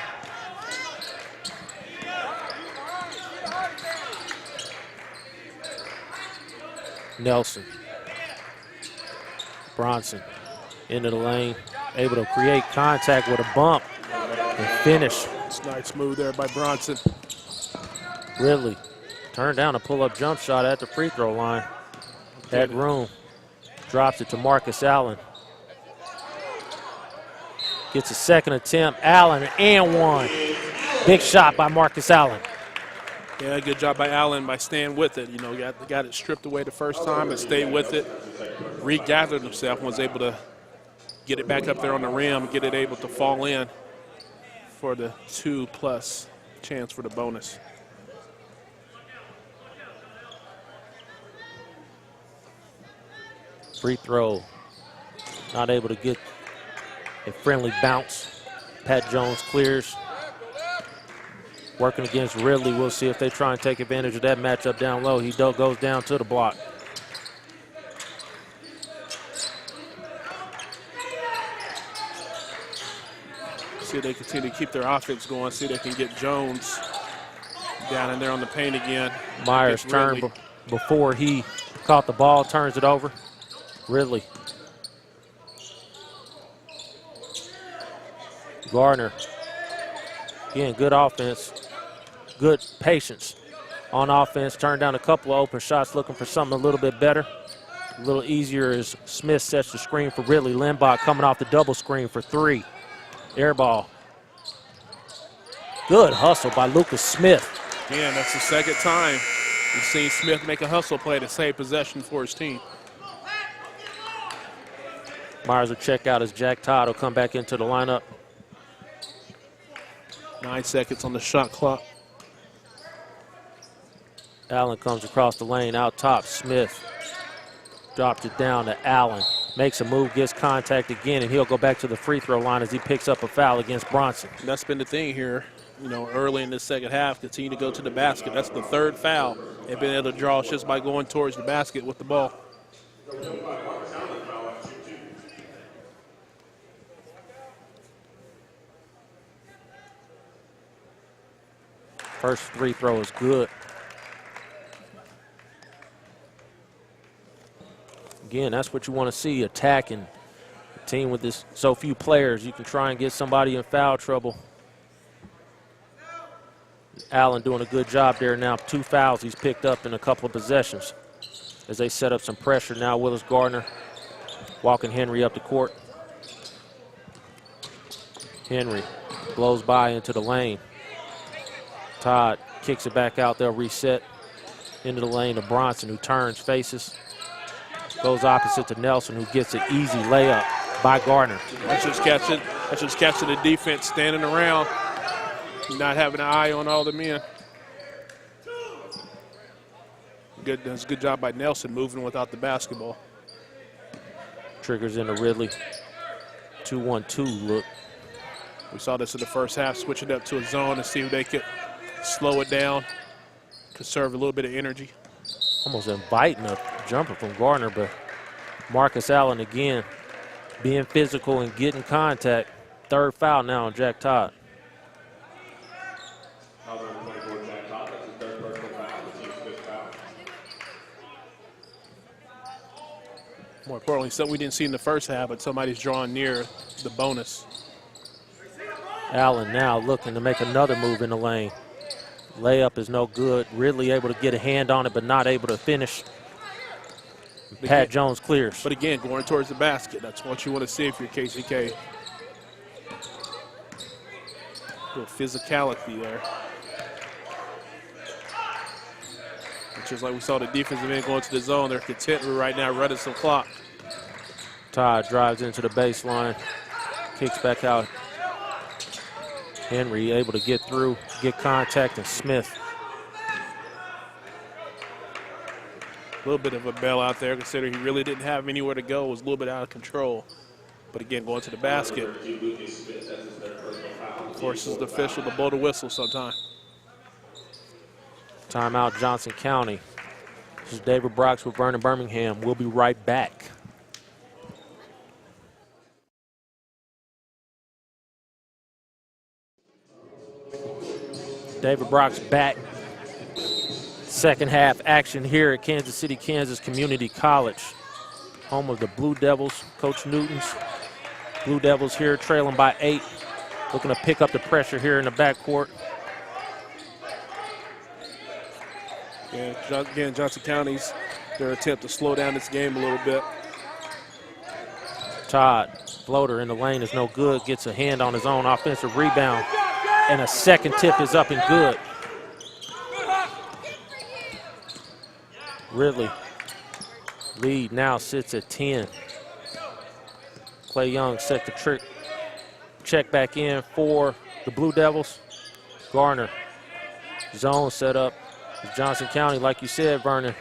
Nelson. Bronson into the lane, able to create contact with a bump and finish. It's a nice move there by Bronson. Ridley turned down a pull-up jump shot at the free throw line. Had room. Drops it to Marcus Allen. Gets a second attempt. Allen and one. Big shot by Marcus Allen. Yeah, good job by Allen by staying with it. You know, got it stripped away the first time and stayed with it. Regathered himself and was able to get it back up there on the rim, get it able to fall in for the 2+ chance for the bonus. Free throw. Not able to get a friendly bounce. Pat Jones clears. Working against Ridley. We'll see if they try and take advantage of that matchup down low. He goes down to the block. See if they continue to keep their offense going. See if they can get Jones down in there on the paint again. Myers turned before he caught the ball, turns it over. Ridley. Gardner. Again, good offense. Good patience on offense. Turned down a couple of open shots, looking for something a little bit better. A little easier as Smith sets the screen for Ridley. Limbach coming off the double screen for three. Air ball. Good hustle by Lucas Smith. Again, that's the second time we've seen Smith make a hustle play to save possession for his team. Myers will check out as Jack Todd will come back into the lineup. 9 seconds on the shot clock. Allen comes across the lane, out top. Smith drops it down to Allen. Makes a move, gets contact again, and he'll go back to the free throw line as he picks up a foul against Bronson. And that's been the thing here, you know, early in the second half, continue to go to the basket. That's the third foul. They've been able to draw just by going towards the basket with the ball. First free throw is good. Again, that's what you want to see, attacking. A team with this so few players, you can try and get somebody in foul trouble. Allen doing a good job there now. 2 fouls he's picked up in a couple of possessions as they set up some pressure now. Willis Gardner walking Henry up the court. Henry blows by into the lane. Todd kicks it back out. They'll reset into the lane to Bronson, who turns, faces. Goes opposite to Nelson, who gets an easy layup by Gardner. That's just catching the defense standing around, not having an eye on all the men. That's a good job by Nelson moving without the basketball. Triggers into Ridley. 2-1-2 look. We saw this in the first half, switching up to a zone to see if they could slow it down, conserve a little bit of energy. Almost inviting a jumper from Gardner, but Marcus Allen again being physical and getting contact. Third foul now on Jack Todd. More importantly, something we didn't see in the first half, but somebody's drawing near the bonus. Allen now looking to make another move in the lane. Layup is no good. Ridley able to get a hand on it, but not able to finish. Pat Jones clears. But again, going towards the basket. That's what you want to see if you're KCK. A little physicality there. Just like we saw the defensive end going to the zone, they're content with right now running some clock. Todd drives into the baseline, kicks back out. Henry able to get through, get contact, and Smith. A little bit of a bell out there, considering he really didn't have anywhere to go. It was a little bit out of control. But again, going to the basket. Forces the official to blow the whistle sometime. Timeout, Johnson County. This is David Brox with Vernon Birmingham. We'll be right back. David Brock's back. Second half action here at Kansas City, Kansas Community College, home of the Blue Devils. Coach Newton's Blue Devils here trailing by 8, looking to pick up the pressure here in the backcourt. Yeah, again, Johnson County's their attempt to slow down this game a little bit. Todd, floater in the lane is no good, gets a hand on his own offensive rebound, and a second tip is up and good. Ridley, lead now sits at 10. Clay Young set the check back in for the Blue Devils. Garner, zone set up. Johnson County, like you said, Vernon,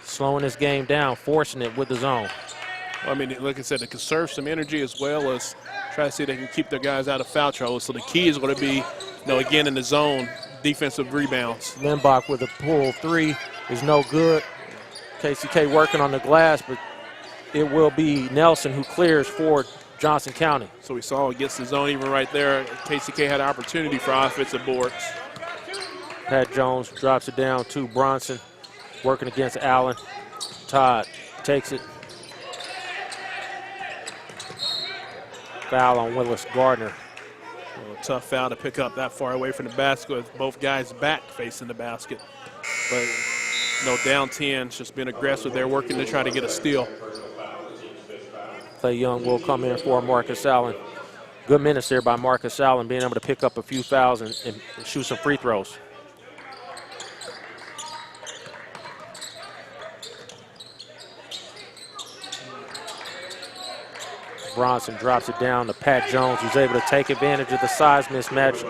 slowing this game down, forcing it with the zone. Well, I mean, like I said, to conserve some energy as well as try to see if they can keep their guys out of foul trouble. So the key is going to be, again, in the zone, defensive rebounds. Limbach with a pull 3 is no good. KCK working on the glass, but it will be Nelson who clears for Johnson County. So we saw against the zone even right there, KCK had an opportunity for offensive boards. Pat Jones drops it down to Bronson, working against Allen. Todd takes it. Foul on Willis Gardner. A tough foul to pick up that far away from the basket with both guys back facing the basket. But down 10, just being aggressive there, working to try to get a steal. Clay Young will come in for Marcus Allen. Good minutes there by Marcus Allen, being able to pick up a few fouls and shoot some free throws. Bronson drops it down to Pat Jones, who's able to take advantage of the size mismatch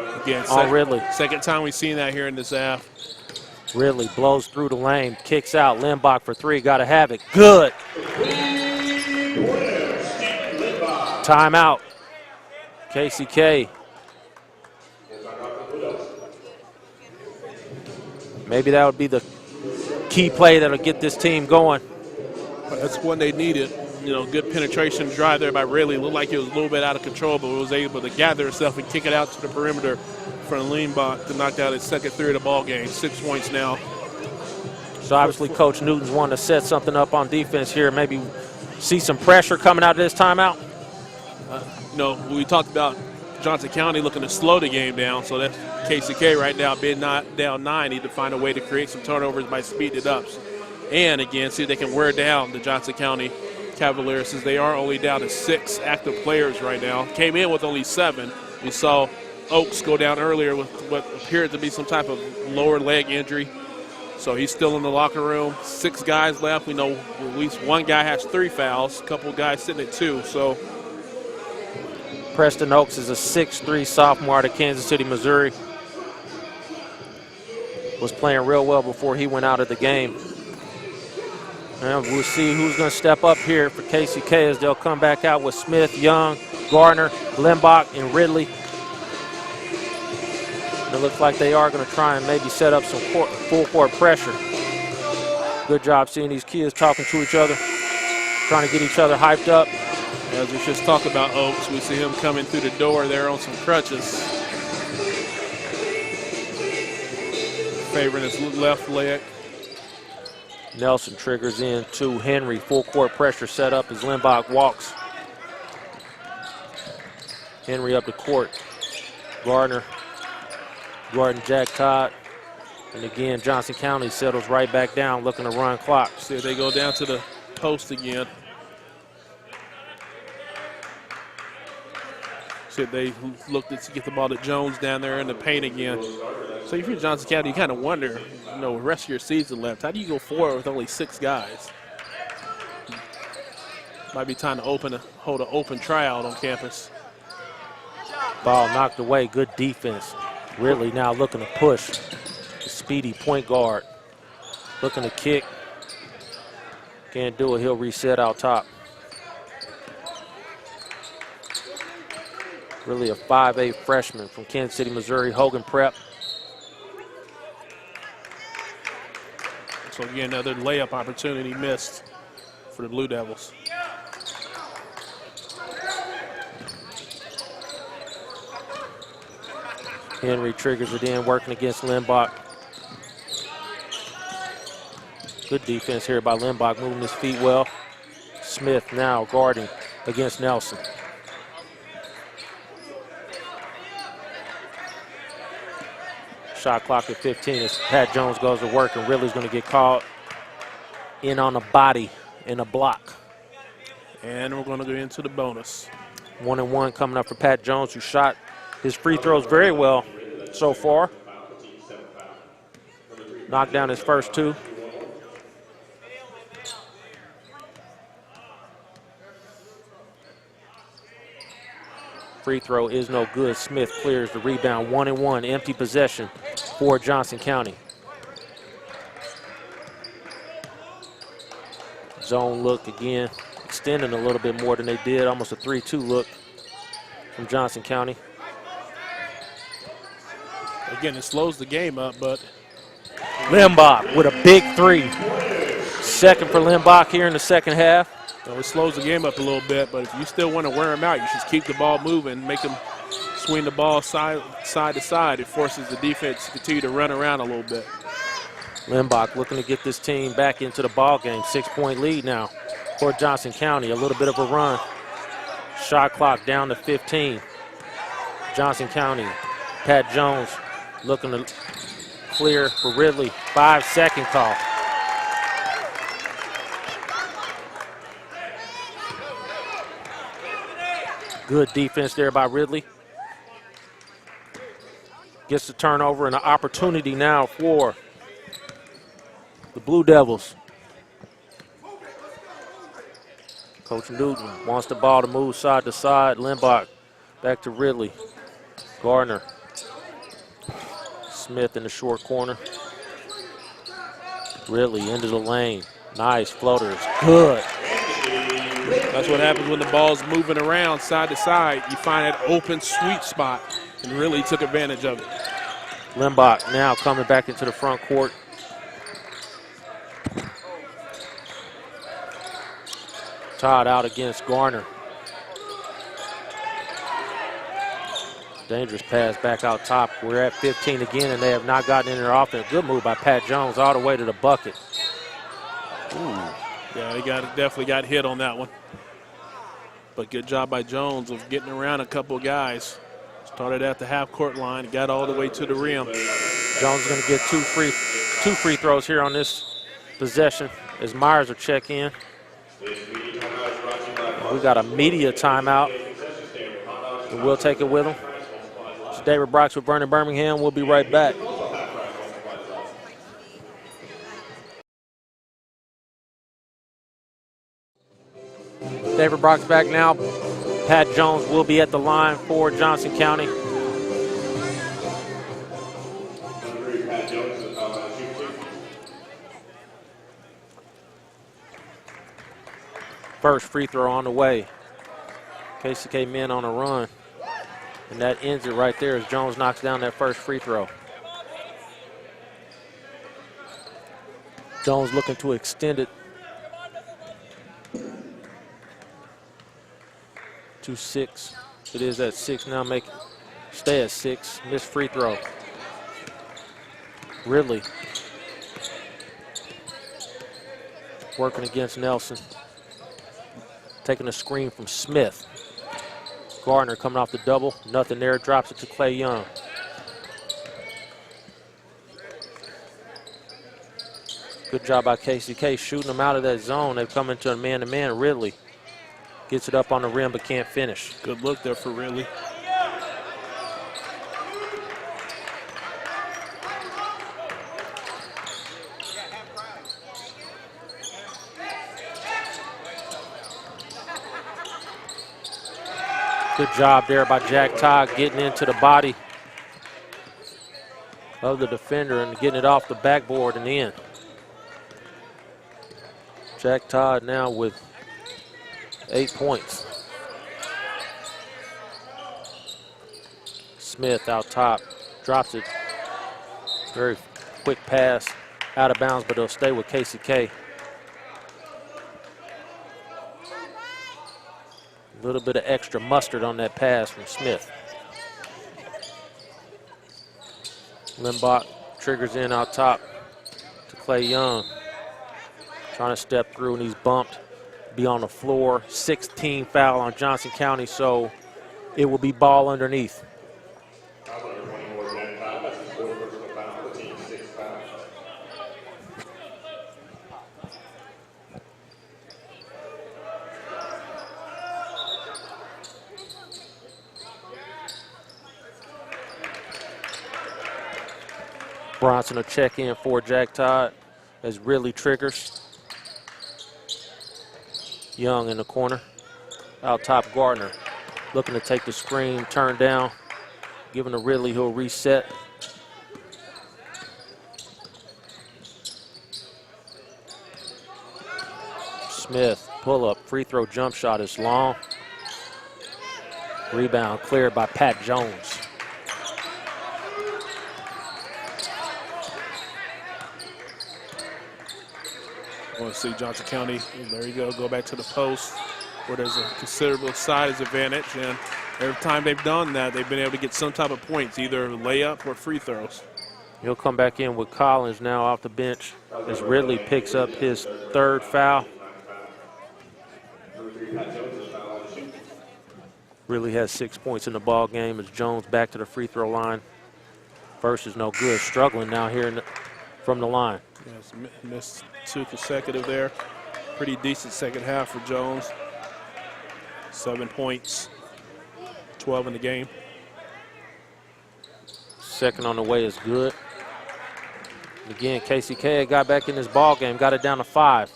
on Ridley. Second time we've seen that here in this half. Ridley blows through the lane, kicks out. Limbach for 3, got to have it. Good. Timeout. KCK. Maybe that would be the key play that'll get this team going. That's when they needed. Good penetration drive there by Ridley. Looked like it was a little bit out of control, but was able to gather itself and kick it out to the perimeter from Limbach to knock out his second 3 of the ball game. 6 points now. So obviously Coach Newton's wanting to set something up on defense here. Maybe see some pressure coming out of this timeout. We talked about Johnson County looking to slow the game down, so that's KCK right now being down 9, need to find a way to create some turnovers by speeding it up. And again, see if they can wear down the Johnson County Cavaliers, since they are only down to 6 active players right now. Came in with only 7. We saw Oaks go down earlier with what appeared to be some type of lower leg injury. So he's still in the locker room. 6 guys left. We know at least one guy has 3 fouls, a couple of guys sitting at 2. So Preston Oaks is a 6'3" sophomore out of Kansas City, Missouri. Was playing real well before he went out of the game. And we'll see who's going to step up here for KCK as they'll come back out with Smith, Young, Garner, Limbach, and Ridley. It looks like they are going to try and maybe set up some full court pressure. Good job seeing these kids talking to each other, trying to get each other hyped up. As we just talked about Oaks, we see him coming through the door there on some crutches. Favoring his left leg. Nelson triggers in to Henry. Full court pressure set up as Limbach walks. Henry up the court. Gardner, Jack Todd. And again, Johnson County settles right back down, looking to run clock. See if they go down to the post again. See if they look to get the ball to Jones down there in the paint again. So if you're Johnson County, you kind of wonder, the rest of your season left, how do you go forward with only 6 guys? Might be time to hold an open tryout on campus. Ball knocked away, good defense. Ridley now looking to push. The speedy point guard. Looking to kick. Can't do it, he'll reset out top. Really a 5'8" freshman from Kansas City, Missouri, Hogan Prep. So again, another layup opportunity missed for the Blue Devils. Henry triggers it in, working against Limbach. Good defense here by Limbach, moving his feet well. Smith now guarding against Nelson. Shot clock at 15 as Pat Jones goes to work, and Ridley's going to get called in on a body in a block. And we're going to go into the bonus. 1-and-1 coming up for Pat Jones, who shot his free throws very well so far. Knocked down his first two. Free throw is no good. Smith clears the rebound. 1-and-1, empty possession for Johnson County. Zone look again, extending a little bit more than they did. Almost a 3-2 look from Johnson County. Again, it slows the game up, but Limbach with a big three. Second for Limbach here in the second half. it slows the game up a little bit, but if you still want to wear them out, you should keep the ball moving, make them swing the ball side to side. It forces the defense to continue to run around a little bit. Limbach looking to get this team back into the ball game. 6-point lead now for Johnson County. A little bit of a run. Shot clock down to 15. Johnson County, Pat Jones looking to clear for Ridley. 5-second call. Good defense there by Ridley. Gets the turnover and an opportunity now for the Blue Devils. Coach Newton wants the ball to move side to side. Limbach back to Ridley. Gardner. Smith in the short corner. Ridley into the lane. Nice floaters. Good. That's what happens when the ball's moving around side to side. You find that open sweet spot, and really took advantage of it. Limbach now coming back into the front court. Todd out against Garner. Dangerous pass back out top. We're at 15 again, and they have not gotten in their offense. Good move by Pat Jones all the way to the bucket. Ooh. Yeah, he definitely got hit on that one. But good job by Jones of getting around a couple of guys. Started at the half-court line, got all the way to the rim. Jones is going to get two free throws here on this possession as Myers will check in. We got a media timeout, and we'll take it with him. It's David Brox with Vernon Birmingham. We'll be right back. David Brox back now. Pat Jones will be at the line for Johnson County. First free throw on the way. KCK men on a run. And that ends it right there as Jones knocks down that first free throw. Jones looking to extend it to 6. It is at 6 now. Stay at 6. Missed free throw. Ridley working against Nelson. Taking a screen from Smith. Gardner coming off the double. Nothing there. Drops it to Clay Young. Good job by KCK shooting them out of that zone. They've come into a man-to-man. Ridley gets it up on the rim but can't finish. Good look there for Ridley. Good job there by Jack Todd getting into the body of the defender and getting it off the backboard and in. Jack Todd now with 8 points. Smith out top, drops it. Very quick pass, out of bounds, but it'll stay with KCK. A little bit of extra mustard on that pass from Smith. Limbach triggers in out top to Clay Young. Trying to step through, and he's bumped. Be on the floor. 16 foul on Johnson County, so it will be ball underneath. Bronson will check in for Jack Todd as Ridley triggers. Young in the corner. Out top, Gardner looking to take the screen, turn down, giving to Ridley, who'll reset. Smith, pull up, free throw jump shot is long. Rebound cleared by Pat Jones. I want to see Johnson County, there you go back to the post where there's a considerable size advantage, and every time they've done that, they've been able to get some type of points, either layup or free throws. He'll come back in with Collins now off the bench as Ridley picks up his third foul. Ridley has 6 points in the ball game as Jones back to the free throw line. First is no good, struggling now here from the line. Yes, missed 2 consecutive there. Pretty decent second half for Jones. 7 points, 12 in the game. Second on the way is good. Again, KCK got back in this ball game, got it down to 5.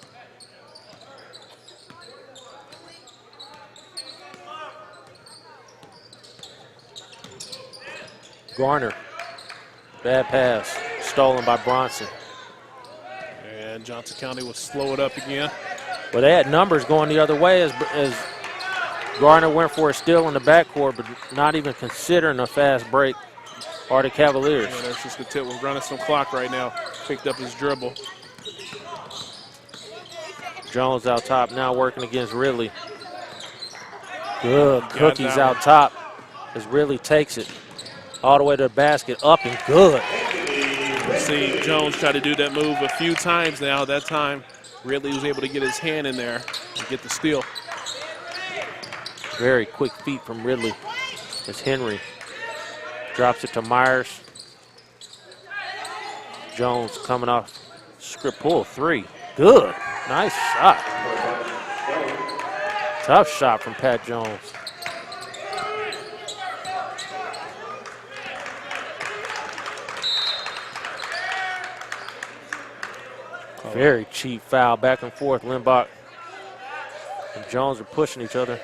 Garner, bad pass, stolen by Bronson. And Johnson County will slow it up again. Well, they had numbers going the other way as Garner went for a steal in the backcourt, but not even considering a fast break are the Cavaliers. Yeah, there's just Tip was running some clock right now. Picked up his dribble. Jones out top now working against Ridley. Good cookies out top as Ridley takes it all the way to the basket, up and good. We've seen Jones try to do that move a few times now. That time, Ridley was able to get his hand in there and get the steal. Very quick feet from Ridley as Henry drops it to Myers. Jones coming off script pull 3. Good. Nice shot. Tough shot from Pat Jones. Very cheap foul, back and forth. Limbach and Jones are pushing each other.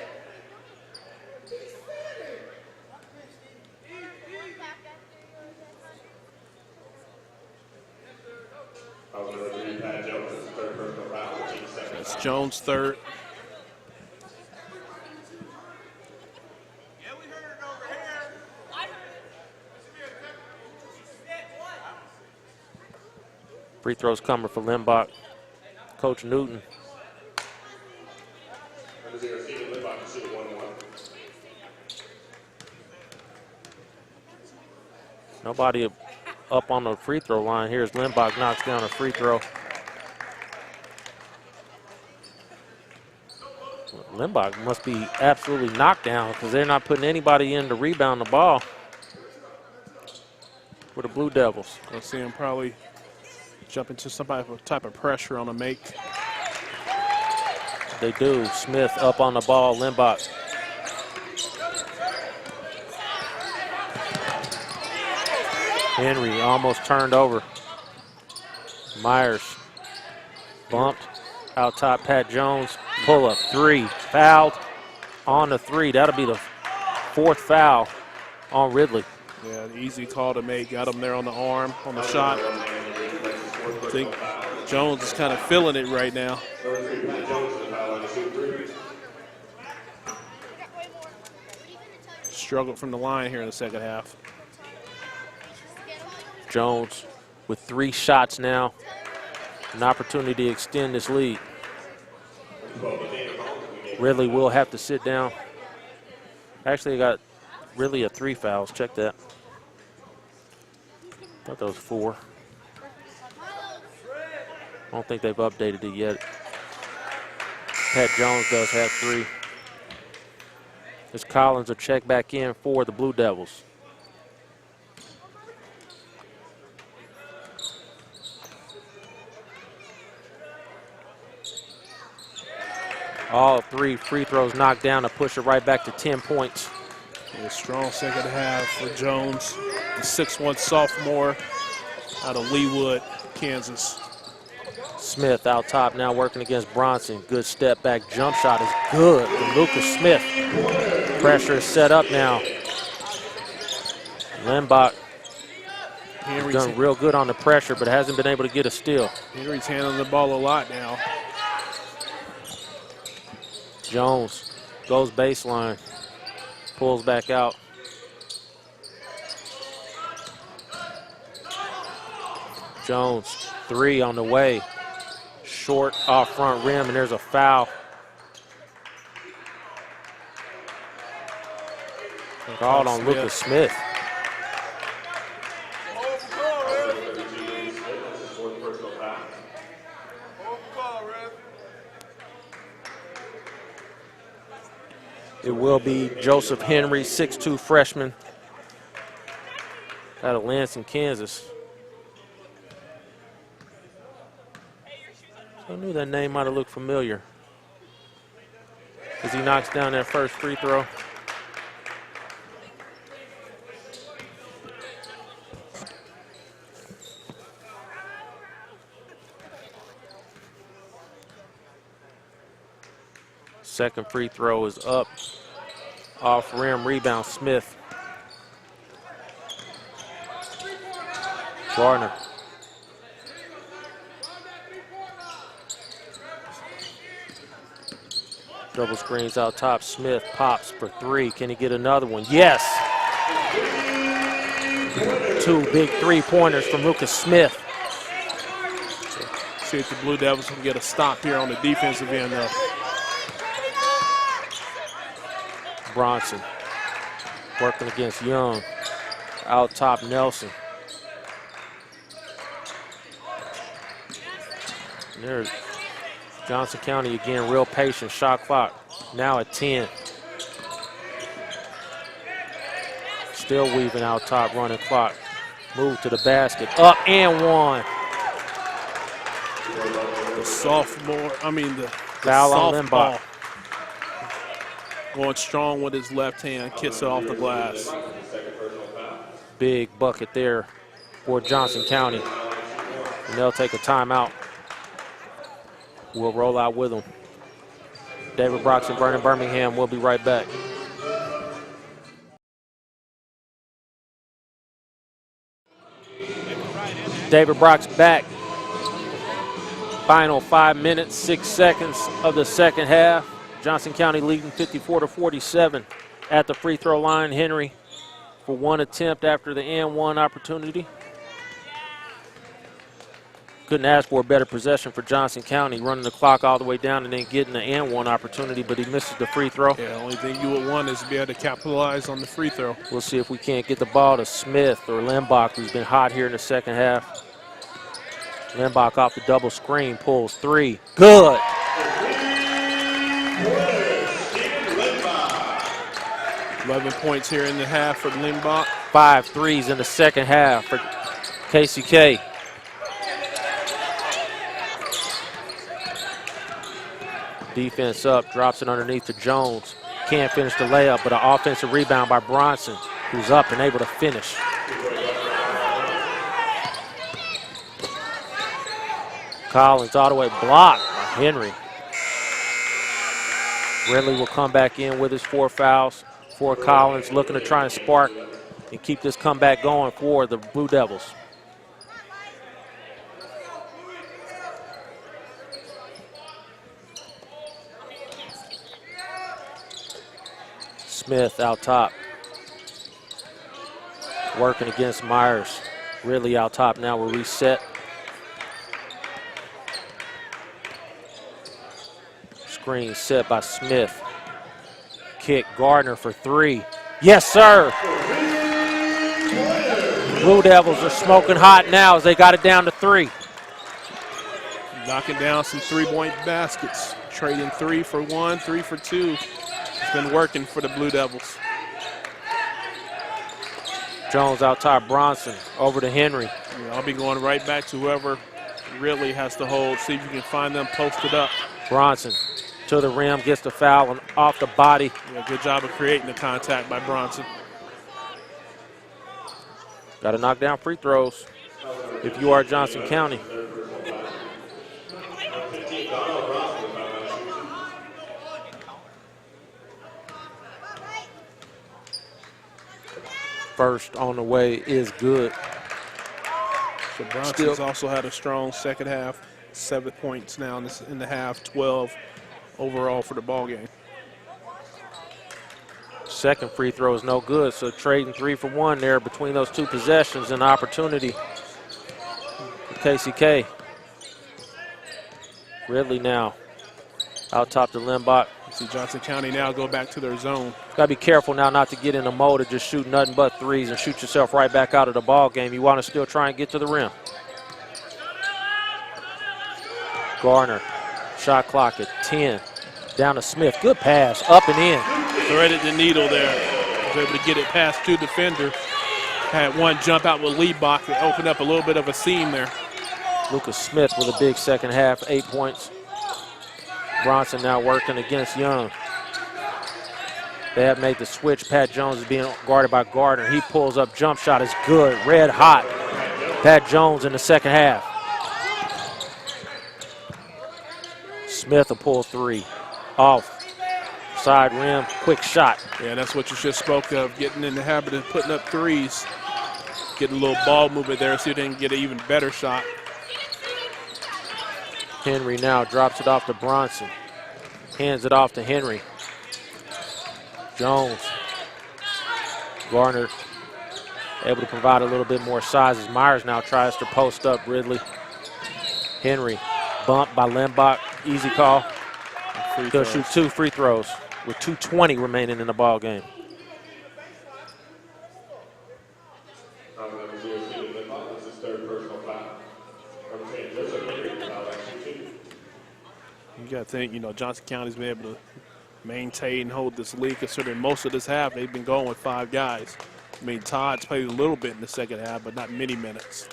That's Jones' third. Free throws coming for Limbach. Coach Newton. Nobody up on the free throw line. Here's Limbach knocks down a free throw. Limbach must be absolutely knocked down because they're not putting anybody in to rebound the ball for the Blue Devils. We'll see him probably jump into some type of pressure on a make. They do. Smith up on the ball. Limbach. Henry almost turned over. Myers bumped. Out top, Pat Jones. Pull up 3. Fouled on the 3. That'll be the 4th foul on Ridley. Yeah, an easy call to make. Got him there on the arm, on the shot. I think Jones is kind of feeling it right now. Struggled from the line here in the second half. Jones with 3 shots now. An opportunity to extend this lead. Ridley will have to sit down. Actually, got Ridley at 3 fouls. Check that. thought that was 4. I don't think they've updated it yet. Pat Jones does have 3. As Collins will check back in for the Blue Devils. All 3 free throws knocked down to push it right back to 10 points. A strong second half for Jones, the 6'1" sophomore out of Leawood, Kansas. Smith out top now working against Bronson. Good step back jump shot is good from Lucas Smith. Pressure is set up now. Lembach done real good on the pressure, but hasn't been able to get a steal. Henry's handling the ball a lot now. Jones goes baseline, pulls back out. Jones, 3 on the way. Short off front rim, and there's a foul. Called on Lucas Smith. It will be Joseph Henry, 6'2" freshman out of Lansing, Kansas. I knew that name might have looked familiar as he knocks down that first free throw. Second free throw is up. Off rim rebound, Smith. Gardner. Double screens out top. Smith pops for 3. Can he get another one? Yes. 2 big 3-pointers from Lucas Smith. See if the Blue Devils can get a stop here on the defensive end, though. Bronson working against Young. Out top, Nelson. And there's Johnson County again, real patient. Shot clock now at 10. Still weaving out top, running clock. Move to the basket, up and 1. The sophomore, the foul on Limbaugh. Going strong with his left hand, kicks it off the glass. Big bucket there for Johnson County. And they'll take a timeout. We'll roll out with them. David Brox and Vernon Birmingham will be right back. David Brox back. Final 5 minutes, 6 seconds of the second half. Johnson County leading 54-47 at the free throw line. Henry for 1 attempt after the and 1 opportunity. Couldn't ask for a better possession for Johnson County, running the clock all the way down and then getting the and 1 opportunity, but he misses the free throw. Yeah, the only thing you would want is to be able to capitalize on the free throw. We'll see if we can't get the ball to Smith or Lembach, who's been hot here in the second half. Lembach off the double screen, pulls 3. Good. 11 points here in the half for Lembach. 5 threes in the second half for KCK. Defense up, drops it underneath to Jones. Can't finish the layup, but an offensive rebound by Bronson, who's up and able to finish. Collins all the way blocked by Henry. Ridley will come back in with his 4 fouls for Collins, looking to try and spark and keep this comeback going for the Blue Devils. Smith out top. Working against Myers. Ridley out top now will reset. Screen set by Smith. Kick Gardner for 3. Yes, sir. Blue Devils are smoking hot now as they got it down to 3. Knocking down some three-point baskets. Trading 3 for 1, 3 for 2. It's been working for the Blue Devils. Jones out top, Bronson over to Henry. Yeah, I'll be going right back to whoever really has to hold. See if you can find them posted up. Bronson to the rim, gets the foul and off the body. Yeah, good job of creating the contact by Bronson. Got to knock down free throws if you are Johnson County. First on the way is good. So Bronson's also had a strong second half. 7 points now in the half, 12 overall for the ball game. Second free throw is no good, so trading 3 for 1 there between those two possessions, an opportunity for KCK. Ridley now out top to Limbach. See Johnson County now go back to their zone. Got to be careful now not to get in the mode of just shoot nothing but threes and shoot yourself right back out of the ball game. You want to still try and get to the rim. Garner, shot clock at 10. Down to Smith, good pass, up and in. Threaded the needle there. Was able to get it past 2 defenders. Had one jump out with Liebach that opened up a little bit of a seam there. Lucas Smith with a big second half, 8 points. Bronson now working against Young. They have made the switch. Pat Jones is being guarded by Gardner. He pulls up, jump shot is good, red hot. Pat Jones in the second half. Smith will pull 3. Off. Side rim, quick shot. Yeah, that's what you just spoke of, getting in the habit of putting up threes. Getting a little ball movement there, see if they can get an even better shot. Henry now drops it off to Bronson. Hands it off to Henry. Jones. Garner able to provide a little bit more size as Myers now tries to post up Ridley. Henry bumped by Limbach. Easy call. He'll shoot 2 free throws with 2:20 remaining in the ball game. You got to think, you know, Johnson County's been able to maintain and hold this lead, considering most of this half they've been going with 5 guys. I mean, Todd's played a little bit in the second half, but not many minutes.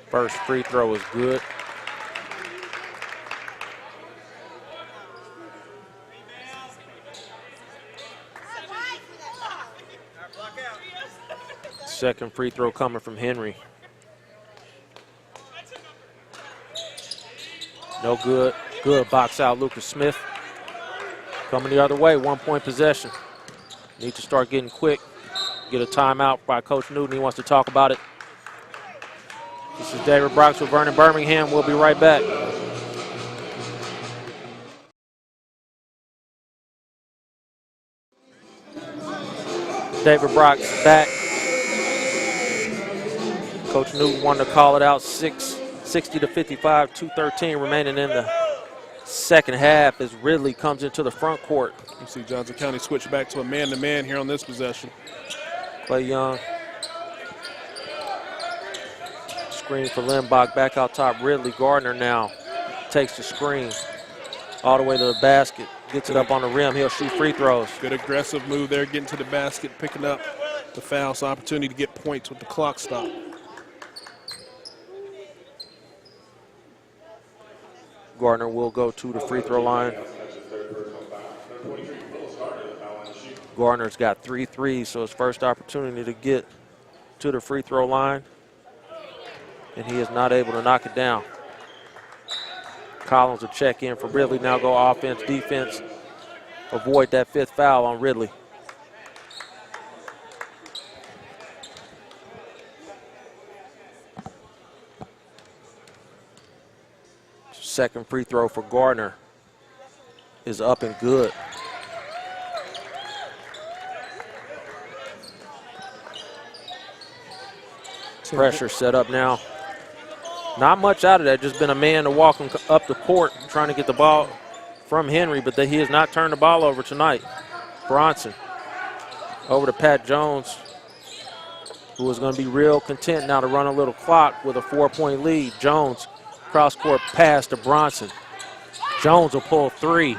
First free throw is good. Second free throw coming from Henry. No good. Good box out Lucas Smith. Coming the other way, 1-point possession. Need to start getting quick. Get a timeout by Coach Newton. He wants to talk about it. This is David Brox with Vernon Birmingham. We'll be right back. David Brox back. Coach Newton wanted to call it out. 60 to 55, 2:13 remaining in the second half as Ridley comes into the front court. You see Johnson County switch back to a man-to-man here on this possession. Clay Young. Screen for Limbach, back out top. Ridley. Gardner now takes the screen all the way to the basket. Gets it up on the rim. He'll shoot free throws. Good aggressive move there, getting to the basket, picking up the foul, so opportunity to get points with the clock stop. Gardner will go to the free throw line. Gardner's got 3 threes, so his first opportunity to get to the free throw line, and he is not able to knock it down. Collins will check in for Ridley. Now go offense, defense. Avoid that 5th foul on Ridley. Second free throw for Gardner is up and good. Pressure set up now. Not much out of that, just been a man to walk him up the court trying to get the ball from Henry, but he has not turned the ball over tonight. Bronson over to Pat Jones. who is going to be real content now to run a little clock with a 4-point lead. Jones, cross-court pass to Bronson. Jones will pull 3.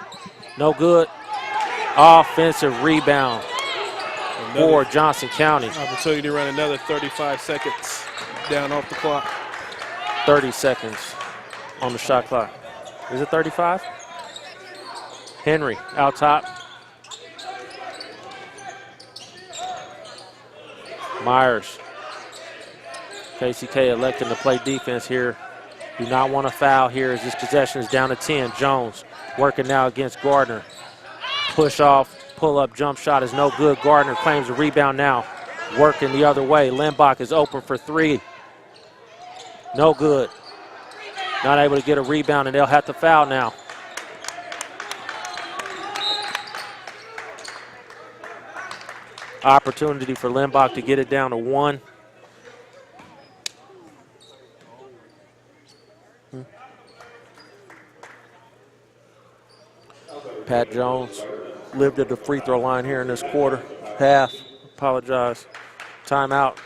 No good. Offensive rebound for Johnson County. Opportunity to run another 35 seconds down off the clock. 30 seconds on the shot clock. Is it 35? Henry out top. Myers. KCK electing to play defense here. Do not want to foul here as this possession is down to 10. Jones working now against Gardner. Push off, pull up jump shot is no good. Gardner claims the rebound now. Working the other way. Limbach is open for 3. No good. Not able to get a rebound, and they'll have to foul now. Opportunity for Limbach to get it down to 1. Pat Jones lived at the free throw line here in this quarter. Half. Apologize. Timeout.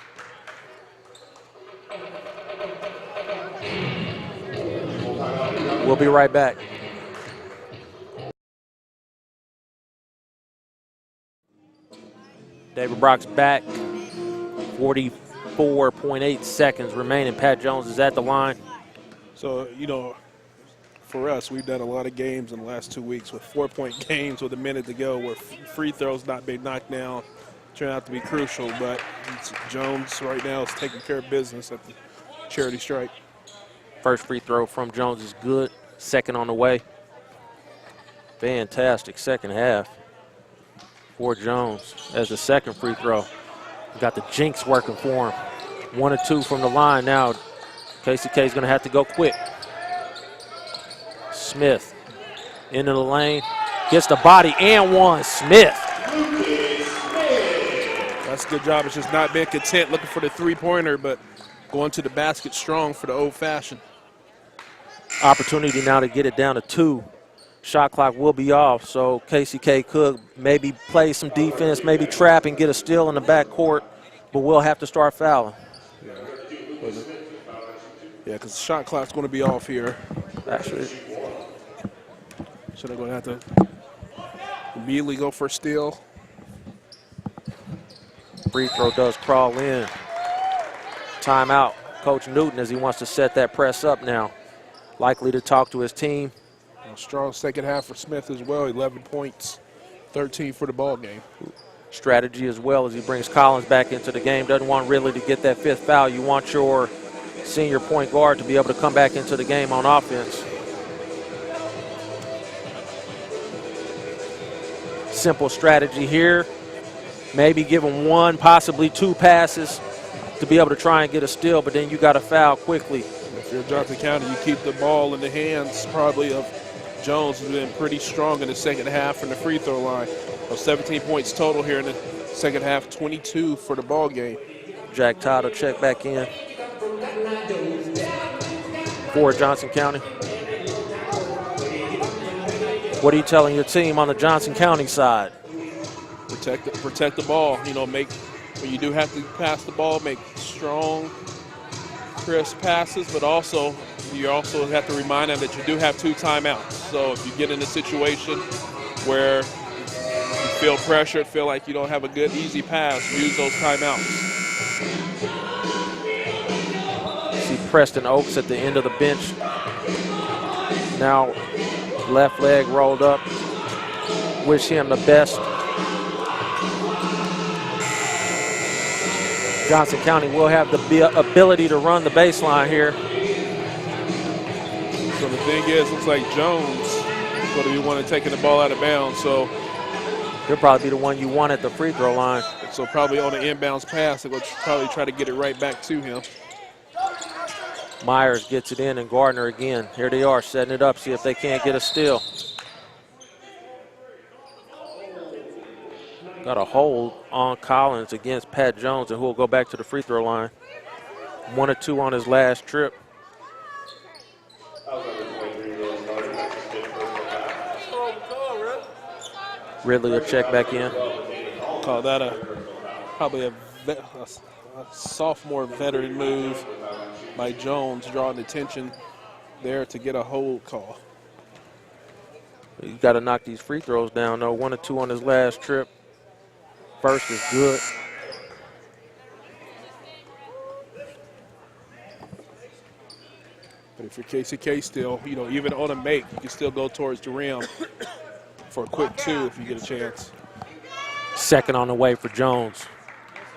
We'll be right back. David Brock's back. 44.8 seconds remaining. Pat Jones is at the line. So, you know, for us, we've done a lot of games in the last 2 weeks with 4-point games with a minute to go where free throws not being knocked down turn out to be crucial. But Jones right now is taking care of business at the charity stripe. First free throw from Jones is good. Second on the way. Fantastic second half for Jones as the second free throw. Got the jinx working for him. 1 or 2 from the line now. KCK is going to have to go quick. Smith into the lane. Gets the body and 1. Smith. That's a good job. It's just not being content looking for the three-pointer, but going to the basket strong for the old-fashioned. Opportunity now to get it down to 2. Shot clock will be off, so KCK could maybe play some defense, maybe trap and get a steal in the backcourt, but we'll have to start fouling. Yeah, because the shot clock's going to be off here. Actually, So they're going to have to immediately go for a steal. free throw does crawl in. Timeout. Coach Newton as he wants to set that press up now. Likely to talk to his team. A strong second half for Smith as well. 11 points, 13 for the ball game. Strategy as well as he brings Collins back into the game. Doesn't want really to get that 5th foul. You want your senior point guard to be able to come back into the game on offense. Simple strategy here. Maybe give him 1, possibly 2 passes to be able to try and get a steal, but then you got to foul quickly. If you're Johnson County, you keep the ball in the hands probably of Jones, who's been pretty strong in the second half from the free throw line. 17 points total here in the second half, 22 for the ball game. Jack Todd will check back in for Johnson County. What are you telling your team on the Johnson County side? Protect the ball. You know, when you do have to pass the ball, make strong, crisp passes, but also you also have to remind them that you do have 2 timeouts. So if you get in a situation where you feel pressured, feel like you don't have a good, easy pass, use those timeouts. See Preston Oaks at the end of the bench. Now left leg rolled up. Wish him the best. Johnson County will have the ability to run the baseline here. So the thing is, looks like Jones is going to be one taking the ball out of bounds. So he'll probably be the one you want at the free throw line. So probably on the inbounds pass, they're going to probably try to get it right back to him. Myers gets it in, and Gardner again. Here they are setting it up, see if they can't get a steal. Got a hold on Collins against Pat Jones, and who will go back to the free throw line. 1 or 2 on his last trip. Ridley will check back in. Call that probably a A sophomore veteran move by Jones, drawing attention there to get a hold call. He's got to knock these free throws down, though. 1 or 2 on his last trip. First is good. But if you're KCK still, you know, even on a make, you can still go towards the rim for a quick 2 if you get a chance. Second on the way for Jones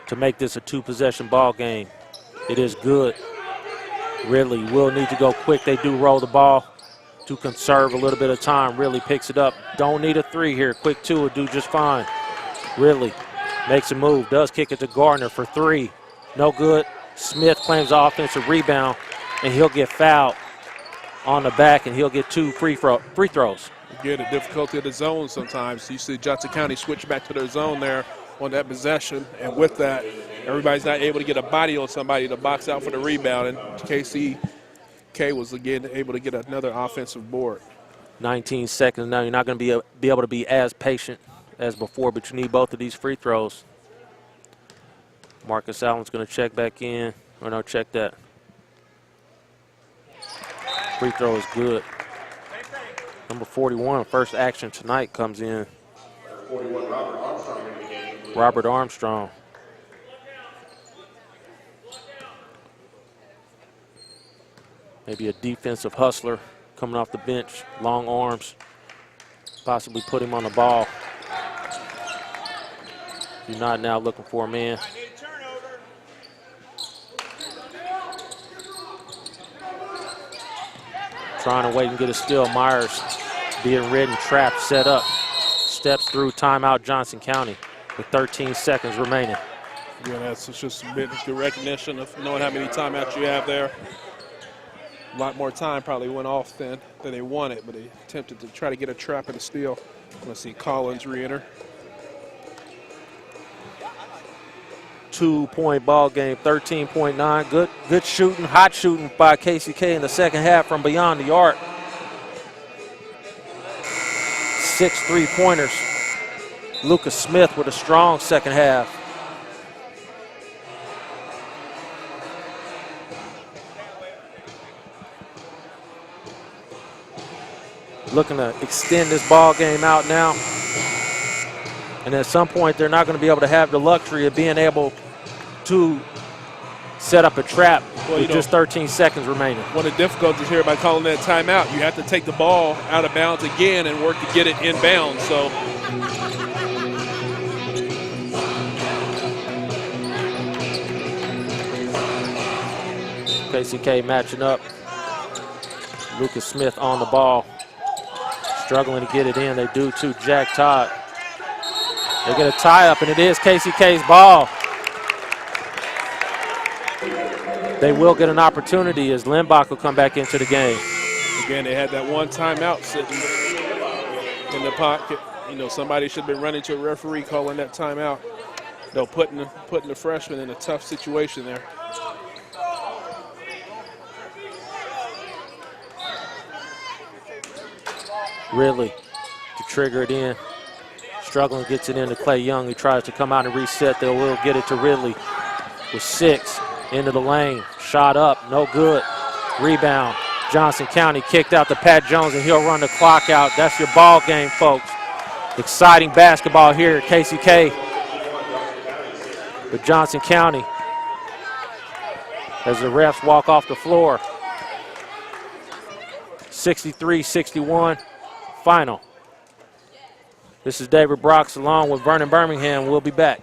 to make this a 2-possession ball game. It is good. Ridley will need to go quick. They do roll the ball to conserve a little bit of time. Ridley picks it up. Don't need a 3 here. Quick 2 will do just fine. Ridley makes a move, does kick it to Gardner for 3. No good. Smith claims the offensive rebound, and he'll get fouled on the back, and he'll get 2 free throws. Again, the difficulty of the zone sometimes. You see Johnson County switch back to their zone there on that possession, and with that, everybody's not able to get a body on somebody to box out for the rebound, and KCK was again able to get another offensive board. 19 seconds now. You're not going to be able to be as patient as before, but you need both of these free throws. Marcus Allen's going to check back in. Or no, check that. Free throw is good. Number 41, first action tonight, comes in. 41, Robert Armstrong. Maybe a defensive hustler coming off the bench, long arms, possibly put him on the ball. You're not now looking for a man. Trying to wait and get a steal. Myers being ridden, trapped, set up. Steps through, timeout Johnson County with 13 seconds remaining. Yeah, that's just a bit of the recognition of knowing how many timeouts you have there. A lot more time probably went off than they wanted, but they attempted to try to get a trap and a steal. Let's see Collins re-enter. 2-point ball game, 13.9. Good shooting, hot shooting by KCK in the second half from beyond the arc. 6 3-pointers. Lucas Smith with a strong second half. Looking to extend this ball game out now. And at some point, they're not going to be able to have the luxury of being able to set up a trap with just 13 seconds remaining. One of the difficulties here by calling that timeout, you have to take the ball out of bounds again and work to get it inbounds. So KCK matching up. Lucas Smith on the ball. Struggling to get it in. They do too. Jack Todd. They get a tie-up, and it is KCK's ball. They will get an opportunity as Limbach will come back into the game. Again, they had that one timeout sitting in the pocket. You know, somebody should have been running to a referee calling that timeout. No, putting the freshman in a tough situation there. Ridley to trigger it in. Struggling, gets it in to Clay Young, who tries to come out and reset. They will get it to Ridley with 6 into the lane. Shot up, no good. Rebound. Johnson County kicked out to Pat Jones, and he'll run the clock out. That's your ball game, folks. Exciting basketball here at KCK with Johnson County as the refs walk off the floor. 63-61 final. This is David Brox along with Vernon Birmingham. We'll be back.